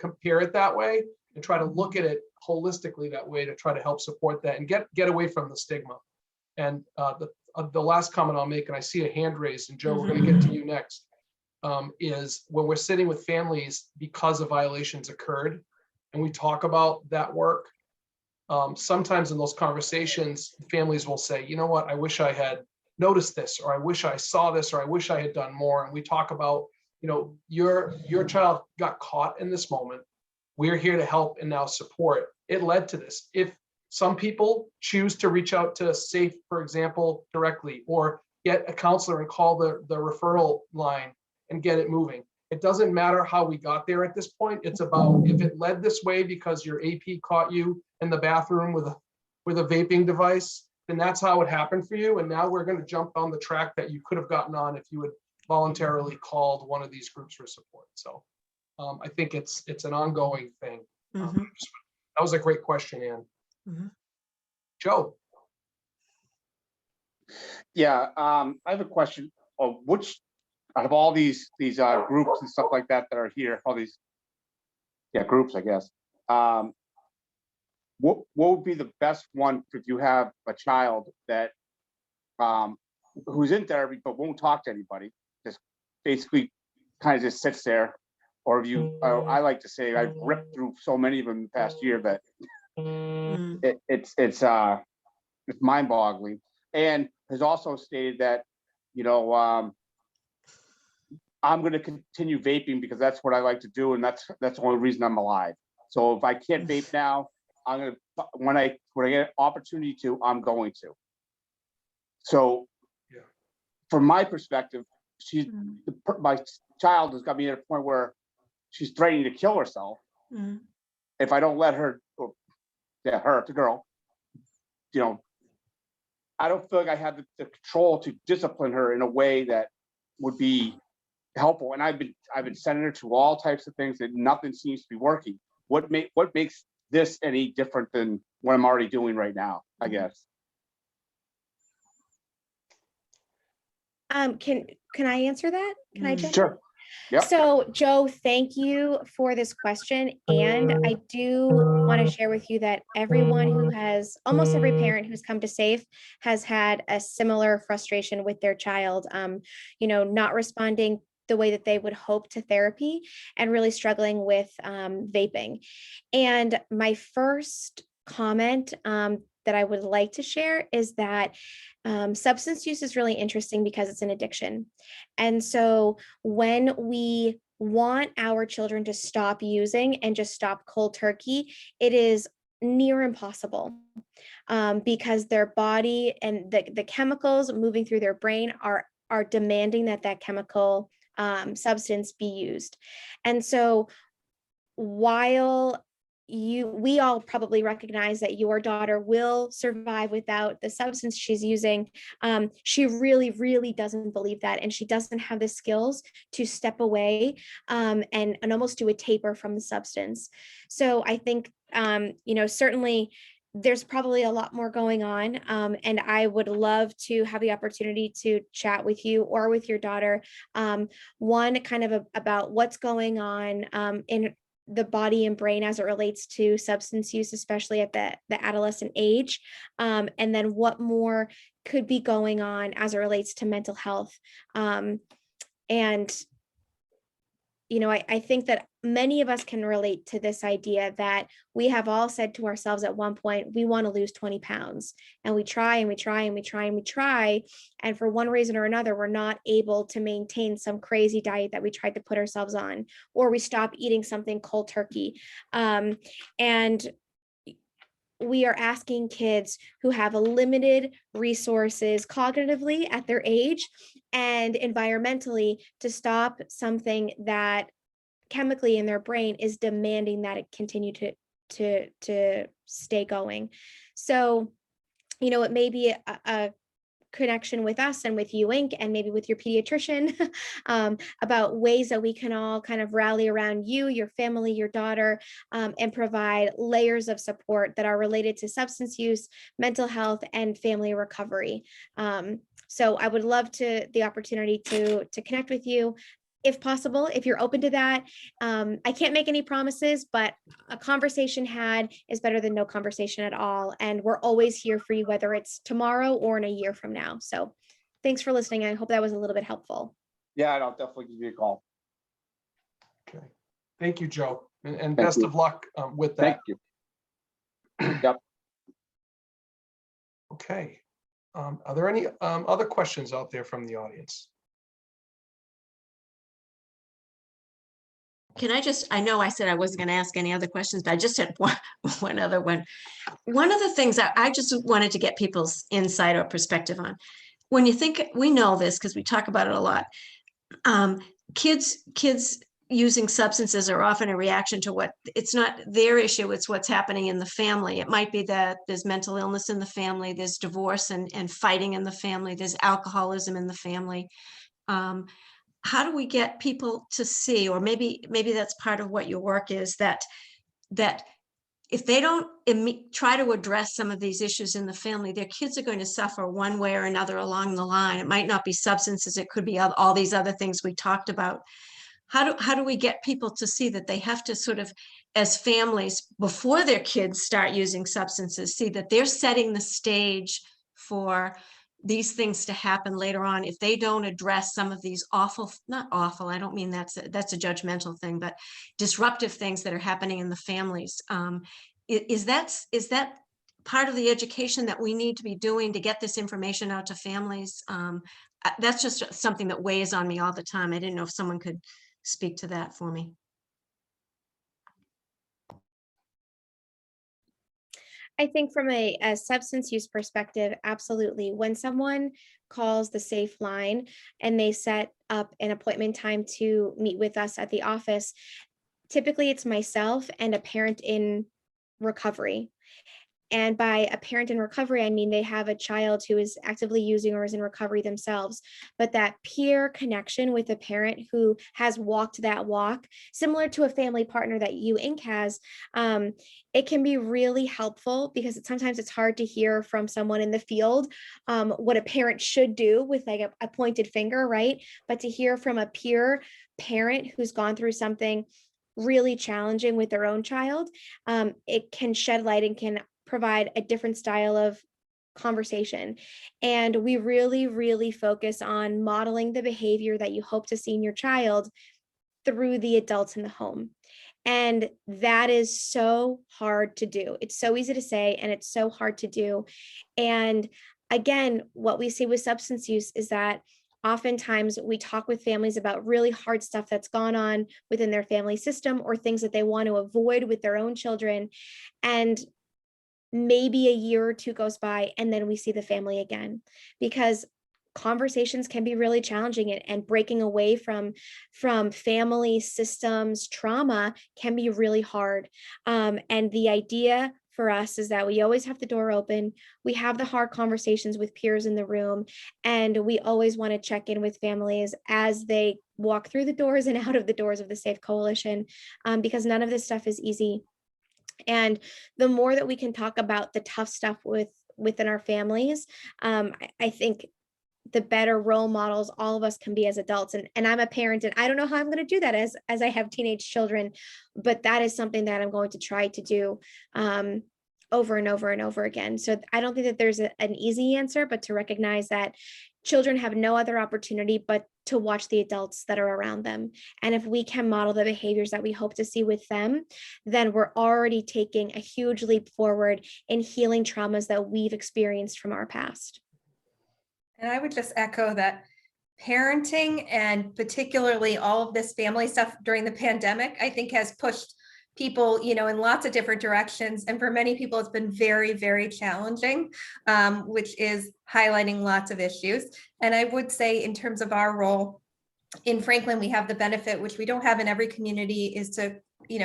compare it that way and try to look at it holistically that way to try to help support that and get away from the stigma. And the last comment I'll make, and I see a hand raised, and Joe, we're going to get to you next, is when we're sitting with families because of violations occurred, and we talk about that work, sometimes in those conversations, families will say, you know what, I wish I had noticed this, or I wish I saw this, or I wish I had done more. And we talk about, your child got caught in this moment. We're here to help and now support. It led to this. If some people choose to reach out to SAFE, for example, directly, or get a counselor and call the referral line and get it moving. It doesn't matter how we got there at this point. It's about if it led this way because your AP caught you in the bathroom with with a vaping device, then that's how it happened for you. And now we're going to jump on the track that you could have gotten on if you had voluntarily called one of these groups for support. So I think it's an ongoing thing. That was a great question, Ann. Joe. Yeah, I have a question. Which out of all these groups and stuff like that that are here, all these groups, I guess. What would be the best one if you have a child that who's in therapy but won't talk to anybody, just basically kind of just sits there, or if you, I like to say I've ripped through so many of them in the past year that it's mind-boggling, and has also stated that, you know, I'm going to continue vaping because that's what I like to do, and that's the only reason I'm alive. So if I can't vape now, I'm gonna when I get an opportunity to, I'm going to. So, from my perspective, my child has got me at a point where she's threatening to kill herself if I don't let her, or the girl, you know. I don't feel like I have the control to discipline her in a way that would be helpful. And I've been sending her to all types of things that nothing seems to be working. What makes this any different than what I'm already doing right now, I guess? Can I answer that? Can I jump in? Sure. Yep. So Joe, thank you for this question. And I do want to share with you that almost every parent who's come to SAFE has had a similar frustration with their child, not responding the way that they would hope to therapy and really struggling with vaping. And my first comment that I would like to share is that substance use is really interesting because it's an addiction. And so when we want our children to stop using and just stop cold turkey, it is near impossible because their body and the chemicals moving through their brain are demanding that chemical substance be used. And so while we all probably recognize that your daughter will survive without the substance she's using, she really, really doesn't believe that. And she doesn't have the skills to step away and almost do a taper from the substance. So I think, certainly there's probably a lot more going on. And I would love to have the opportunity to chat with you or with your daughter. One, kind of about what's going on in the body and brain as it relates to substance use, especially at the adolescent age. And then what more could be going on as it relates to mental health. I think that many of us can relate to this idea that we have all said to ourselves at one point, we want to lose 20 pounds. And we try and we try and we try and we try. And for one reason or another, we're not able to maintain some crazy diet that we tried to put ourselves on, or we stop eating something cold turkey. And we are asking kids who have limited resources cognitively at their age and environmentally to stop something that chemically in their brain is demanding that it continue to stay going. So, it may be a connection with us and with Ewing Inc. and maybe with your pediatrician about ways that we can all kind of rally around you, your family, your daughter, and provide layers of support that are related to substance use, mental health, and family recovery. So I would love the opportunity to connect with you, if possible, if you're open to that. I can't make any promises, but a conversation had is better than no conversation at all. And we're always here for you, whether it's tomorrow or in a year from now. So thanks for listening. I hope that was a little bit helpful. Yeah, I'll definitely give you a call. Okay. Thank you, Joe. And best of luck with that. Thank you. Yep. Okay. Are there any other questions out there from the audience? Can I know I said I wasn't going to ask any other questions, but I just had one other one. One of the things that I just wanted to get people's insight or perspective on. When you think, we know this because we talk about it a lot. Kids using substances are often a reaction to what, it's not their issue, it's what's happening in the family. It might be that there's mental illness in the family, there's divorce and fighting in the family, there's alcoholism in the family. How do we get people to see, or maybe that's part of what your work is, that if they don't try to address some of these issues in the family, their kids are going to suffer one way or another along the line. It might not be substances, it could be all these other things we talked about. How do we get people to see that they have to sort of, as families, before their kids start using substances, see that they're setting the stage for these things to happen later on if they don't address some of these awful, not awful, I don't mean that's a judgmental thing, but disruptive things that are happening in the families. Is that part of the education that we need to be doing to get this information out to families? That's just something that weighs on me all the time. I didn't know if someone could speak to that for me. I think from a substance use perspective, absolutely. When someone calls the safe line and they set up an appointment time to meet with us at the office, typically it's myself and a parent in recovery. And by a parent in recovery, I mean they have a child who is actively using or is in recovery themselves. But that peer connection with a parent who has walked that walk, similar to a family partner that Ewing Inc has, it can be really helpful because sometimes it's hard to hear from someone in the field what a parent should do with like a pointed finger, right? But to hear from a peer parent who's gone through something really challenging with their own child, it can shed light and can provide a different style of conversation. And we really, really focus on modeling the behavior that you hope to see in your child through the adults in the home. And that is so hard to do. It's so easy to say, and it's so hard to do. And again, what we see with substance use is that oftentimes we talk with families about really hard stuff that's gone on within their family system or things that they want to avoid with their own children. And maybe a year or two goes by and then we see the family again, because conversations can be really challenging, and breaking away from family systems trauma can be really hard. And the idea for us is that we always have the door open. We have the hard conversations with peers in the room, and we always want to check in with families as they walk through the doors and out of the doors of the Safe Coalition, because none of this stuff is easy. And the more that we can talk about the tough stuff within our families, I think the better role models all of us can be as adults. And I'm a parent, and I don't know how I'm going to do that as I have teenage children, but that is something that I'm going to try to do over and over and over again. So I don't think that there's an easy answer, but to recognize that children have no other opportunity but to watch the adults that are around them. And if we can model the behaviors that we hope to see with them, then we're already taking a huge leap forward in healing traumas that we've experienced from our past. And I would just echo that parenting, and particularly all of this family stuff during the pandemic, I think has pushed people, in lots of different directions. And for many people, it's been very, very challenging, which is highlighting lots of issues. And I would say in terms of our role in Franklin, we have the benefit, which we don't have in every community, is to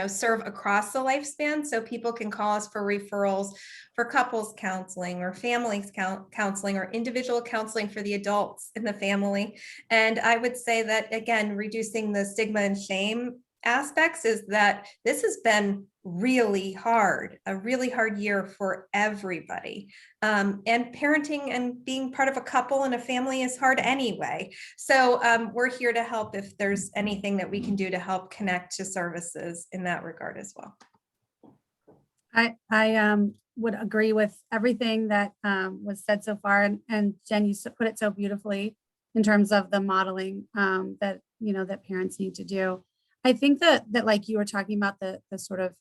serve across the lifespan. So people can call us for referrals for couples counseling or families counseling or individual counseling for the adults in the family. And I would say that, again, reducing the stigma and shame aspects is that this has been really hard, a really hard year for everybody. And parenting and being part of a couple and a family is hard anyway. So we're here to help if there's anything that we can do to help connect to services in that regard as well. I would agree with everything that was said so far. And Jen, you put it so beautifully in terms of the modeling that parents need to do. I think that like you were talking about, the sort of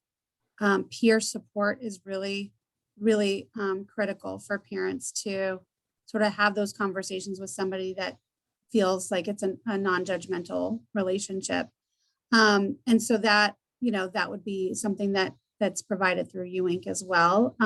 peer support is really, really critical for parents to sort of have those conversations with somebody that feels like it's a non-judgmental relationship. And so that, that would be something that's provided through Ewing as well.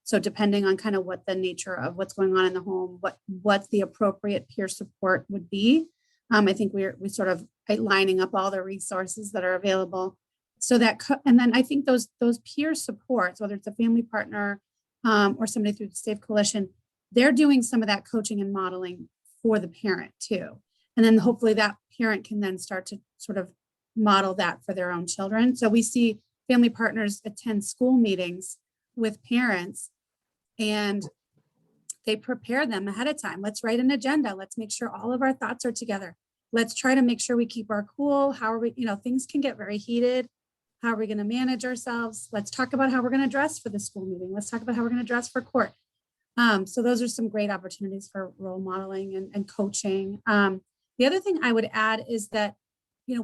So depending on kind of what the nature of what's going on in the home, what the appropriate peer support would be, I think we sort of right? Lining up all the resources that are available. So that, and then I think those peer supports, whether it's a family partner or somebody through the Safe Coalition, they're doing some of that coaching and modeling for the parent too. And then hopefully that parent can then start to sort of model that for their own children. So we see family partners attend school meetings with parents and they prepare them ahead of time. Let's write an agenda. Let's make sure all of our thoughts are together. Let's try to make sure we keep our cool. How are we, things can get very heated. How are we going to manage ourselves? Let's talk about how we're going to dress for the school meeting. Let's talk about how we're going to dress for court. So those are some great opportunities for role modeling and coaching. The other thing I would add is that,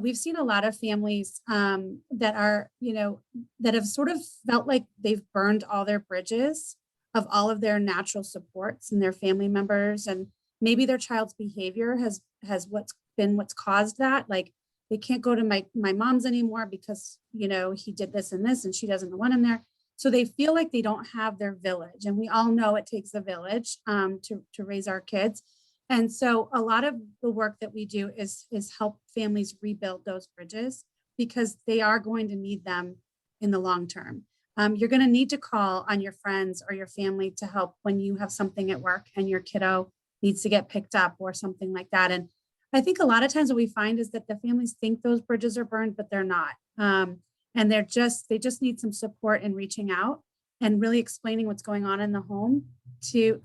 we've seen a lot of families that are, that have sort of felt like they've burned all their bridges of all of their natural supports and their family members. And maybe their child's behavior has what's caused that. Like they can't go to my mom's anymore because, he did this and this and she doesn't want him there. So they feel like they don't have their village. And we all know it takes a village to raise our kids. And so a lot of the work that we do is help families rebuild those bridges because they are going to need them in the long term. You're going to need to call on your friends or your family to help when you have something at work and your kiddo needs to get picked up or something like that. And I think a lot of times what we find is that the families think those bridges are burned, but they're not. And they just need some support in reaching out and really explaining what's going on in the home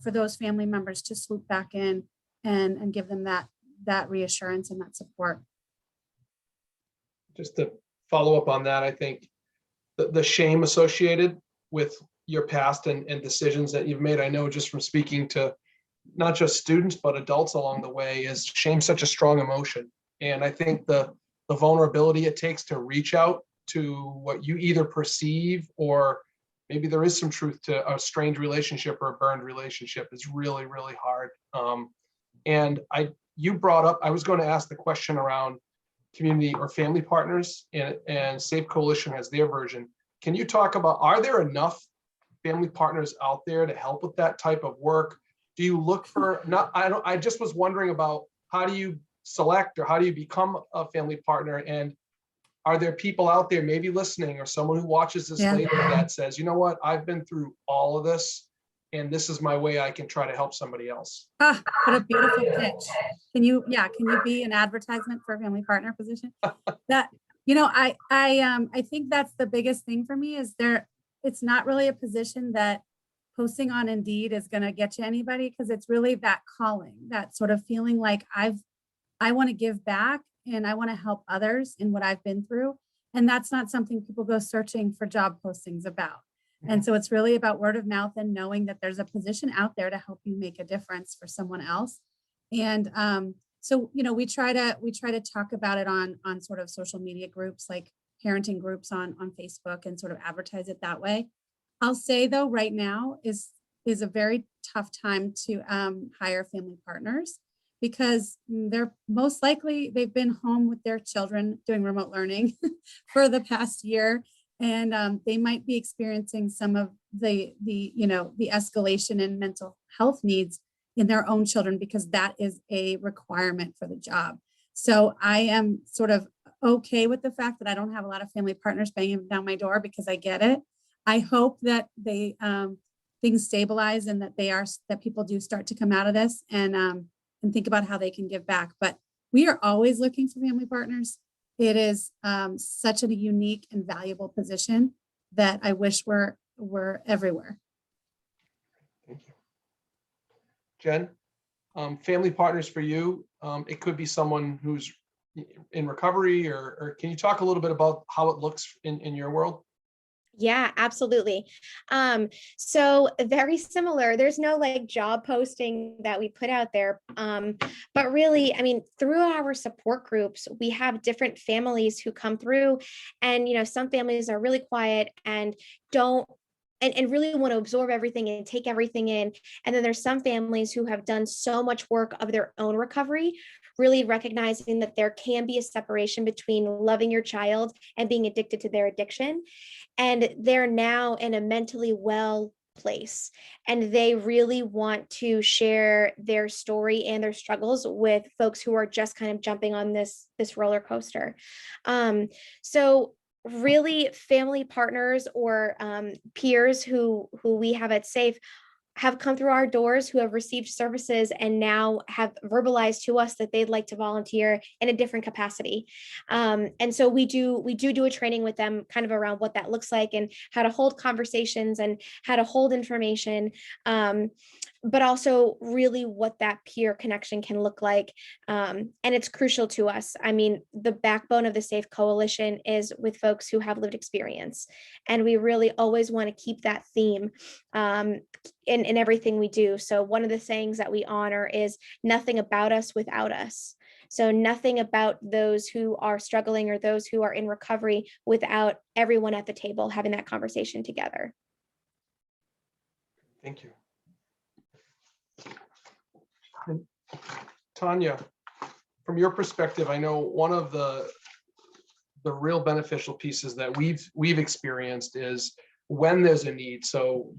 for those family members to swoop back in and give them that reassurance and that support. Just to follow up on that, I think the shame associated with your past and decisions that you've made, I know just from speaking to not just students, but adults along the way, is shame such a strong emotion. And I think the vulnerability it takes to reach out to what you either perceive or maybe there is some truth to a strained relationship or a burned relationship is really, really hard. And you brought up, I was going to ask the question around community or family partners, and Safe Coalition has their version. Can you talk about, are there enough family partners out there to help with that type of work? Do you look for, I just was wondering about how do you select or how do you become a family partner? And are there people out there maybe listening or someone who watches this later that says, you know what, I've been through all of this and this is my way I can try to help somebody else? What a beautiful pitch. Can you be an advertisement for a family partner position? That, I think that's the biggest thing for me is it's not really a position that posting on Indeed is going to get you anybody, because it's really that calling, that sort of feeling like I want to give back and I want to help others in what I've been through. And that's not something people go searching for job postings about. And so it's really about word of mouth and knowing that there's a position out there to help you make a difference for someone else. And so, we try to talk about it on sort of social media groups, like parenting groups on Facebook, and sort of advertise it that way. I'll say though, right now is a very tough time to hire family partners, because they're most likely they've been home with their children doing remote learning for the past year. And they might be experiencing some of the escalation in mental health needs in their own children, because that is a requirement for the job. So I am sort of okay with the fact that I don't have a lot of family partners banging down my door, because I get it. I hope that things stabilize and that people do start to come out of this and think about how they can give back. But we are always looking for family partners. It is such a unique and valuable position that I wish were everywhere. Thank you. Jen, family partners for you, it could be someone who's in recovery, or can you talk a little bit about how it looks in your world? Yeah, absolutely. So very similar. There's no job posting that we put out there. But really, through our support groups, we have different families who come through, and, some families are really quiet and don't and really want to absorb everything and take everything in. And then there's some families who have done so much work of their own recovery, really recognizing that there can be a separation between loving your child and being addicted to their addiction. And they're now in a mentally well place, and they really want to share their story and their struggles with folks who are just kind of jumping on this roller coaster. So really, family partners or peers who we have at SAFE have come through our doors, who have received services and now have verbalized to us that they'd like to volunteer in a different capacity. And so we do a training with them kind of around what that looks like and how to hold conversations and how to hold information. But also really what that peer connection can look like. And it's crucial to us. I mean, the backbone of the SAFE Coalition is with folks who have lived experience. And we really always want to keep that theme in everything we do. So one of the sayings that we honor is nothing about us without us. So nothing about those who are struggling or those who are in recovery without everyone at the table having that conversation together. Thank you. And Tanya, from your perspective, I know one of the real beneficial pieces that we've experienced is when there's a need. So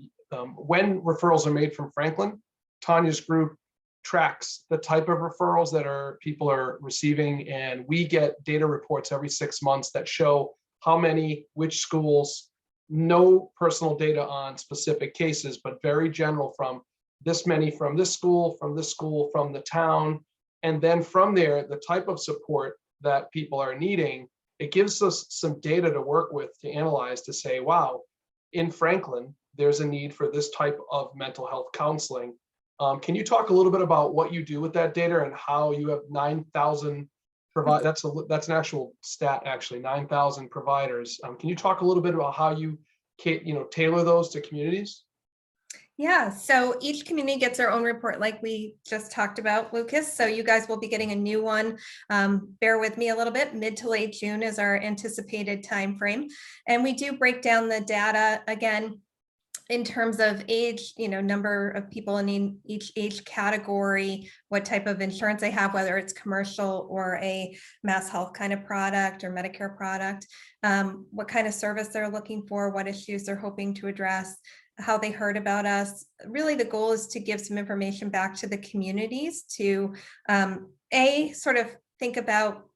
when referrals are made from Franklin, Tanya's group tracks the type of referrals that people are receiving, and we get data reports every 6 months that show how many, which schools, no personal data on specific cases, but very general, from this many from this school, from the town. And then from there, the type of support that people are needing, it gives us some data to work with, to analyze, to say, wow, in Franklin, there's a need for this type of mental health counseling. Can you talk a little bit about what you do with that data and how you have 9,000 providers? That's an actual stat, actually, 9,000 providers. Can you talk a little bit about how you tailor those to communities? Yeah, so each community gets their own report, like we just talked about, Lucas. So you guys will be getting a new one. Bear with me a little bit. Mid to late June is our anticipated timeframe. And we do break down the data again in terms of age, number of people in each age category, what type of insurance they have, whether it's commercial or a mass health kind of product or Medicare product, what kind of service they're looking for, what issues they're hoping to address, how they heard about us. Really, the goal is to give some information back to the communities to sort of think about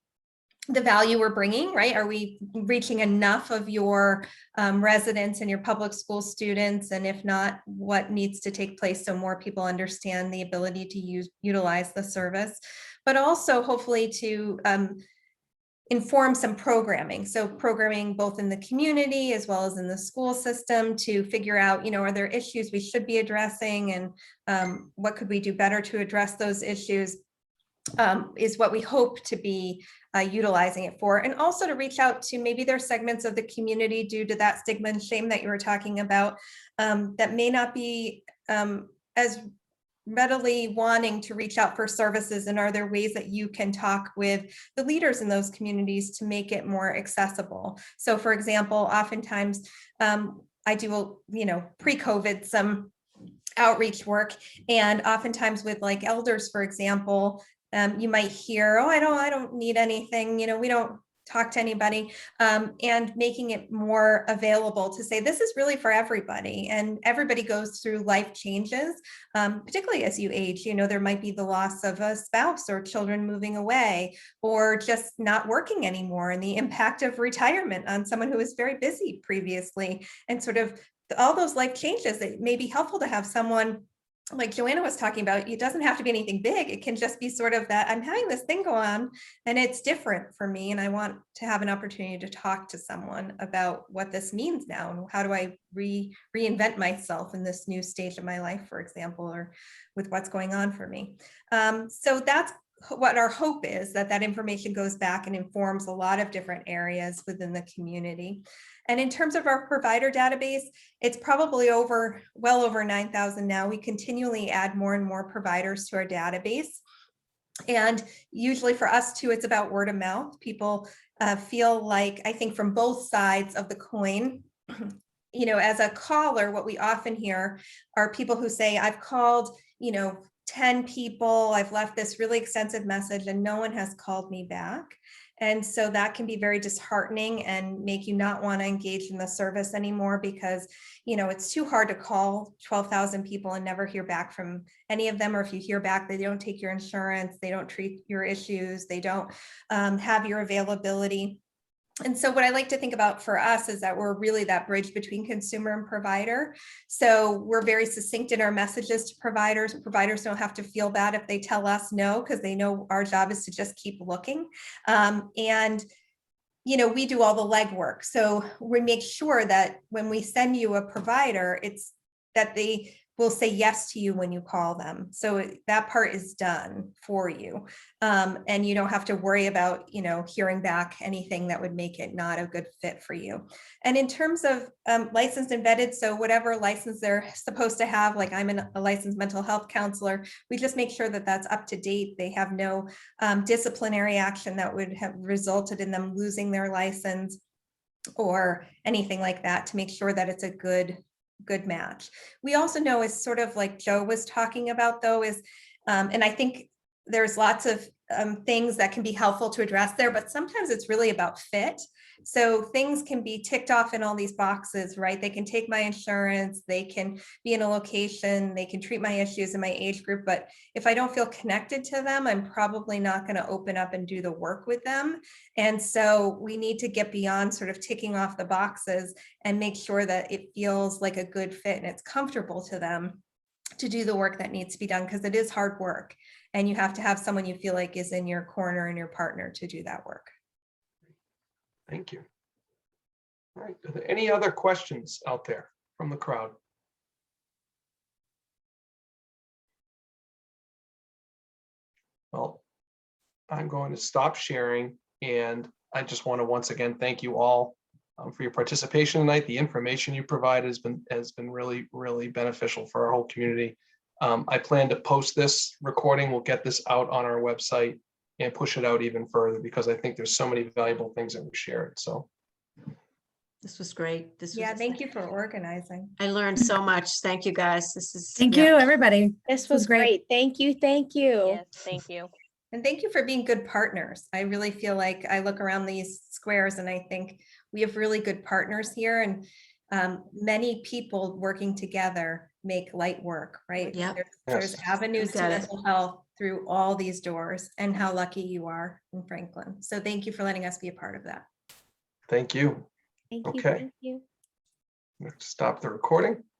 the value we're bringing, right? Are we reaching enough of your residents and your public school students? And if not, what needs to take place so more people understand the ability to utilize the service, but also hopefully to inform some programming. So programming both in the community as well as in the school system to figure out, are there issues we should be addressing, and what could we do better to address those issues, is what we hope to be utilizing it for. And also to reach out to maybe there are segments of the community due to that stigma and shame that you were talking about that may not be as readily wanting to reach out for services. And are there ways that you can talk with the leaders in those communities to make it more accessible? So for example, oftentimes I do, pre-COVID, some outreach work, and oftentimes with like elders, for example, you might hear, oh, I don't need anything, we don't talk to anybody, and making it more available to say, this is really for everybody. And everybody goes through life changes, particularly as you age. There might be the loss of a spouse or children moving away, or just not working anymore, and the impact of retirement on someone who was very busy previously, and sort of all those life changes. It may be helpful to have someone like Joanna was talking about. It doesn't have to be anything big. It can just be sort of that I'm having this thing go on and it's different for me, and I want to have an opportunity to talk to someone about what this means now, and how do I reinvent myself in this new stage of my life, for example, or with what's going on for me. So that's what our hope is, that information goes back and informs a lot of different areas within the community. And in terms of our provider database, it's probably well over 9,000 now. We continually add more and more providers to our database. And usually for us too, it's about word of mouth. People feel like, I think from both sides of the coin, as a caller, what we often hear are people who say, I've called, 10 people, I've left this really extensive message and no one has called me back. And so that can be very disheartening and make you not want to engage in the service anymore because, it's too hard to call 12,000 people and never hear back from any of them. Or if you hear back, they don't take your insurance, they don't treat your issues, they don't have your availability. And so what I like to think about for us is that we're really that bridge between consumer and provider. So we're very succinct in our messages to providers. Providers don't have to feel bad if they tell us no, because they know our job is to just keep looking. We do all the legwork. So we make sure that when we send you a provider, it's that they will say yes to you when you call them. So that part is done for you. And you don't have to worry about, hearing back anything that would make it not a good fit for you. And in terms of licensed and vetted, so whatever license they're supposed to have, like I'm a licensed mental health counselor, we just make sure that that's up to date. They have no disciplinary action that would have resulted in them losing their license or anything like that, to make sure that it's a good match. We also know, is sort of like Joe was talking about though, is, and I think there's lots of things that can be helpful to address there, but sometimes it's really about fit. So things can be ticked off in all these boxes, right? They can take my insurance, they can be in a location, they can treat my issues in my age group, but if I don't feel connected to them, I'm probably not going to open up and do the work with them. And so we need to get beyond sort of ticking off the boxes and make sure that it feels like a good fit and it's comfortable to them to do the work that needs to be done, because it is hard work and you have to have someone you feel like is in your corner and your partner to do that work. Thank you. All right, are there any other questions out there from the crowd? Well, I'm going to stop sharing, and I just want to once again thank you all for your participation tonight. The information you provide has been really, really beneficial for our whole community. I plan to post this recording. We'll get this out on our website and push it out even further, because I think there's so many valuable things that we shared. So This was great. Yeah, thank you for organizing. I learned so much. Thank you, guys. Thank you, everybody. This was great. Thank you. Thank you. Yes, thank you. And thank you for being good partners. I really feel like I look around these squares and I think we have really good partners here, and many people working together make light work, right? Yep. There's Yes. avenues You to got it. mental health through all these doors, and how lucky you are in Franklin. So thank you for letting us be a part of that. thank you. Thank you. Okay. Thank you. Stop the recording.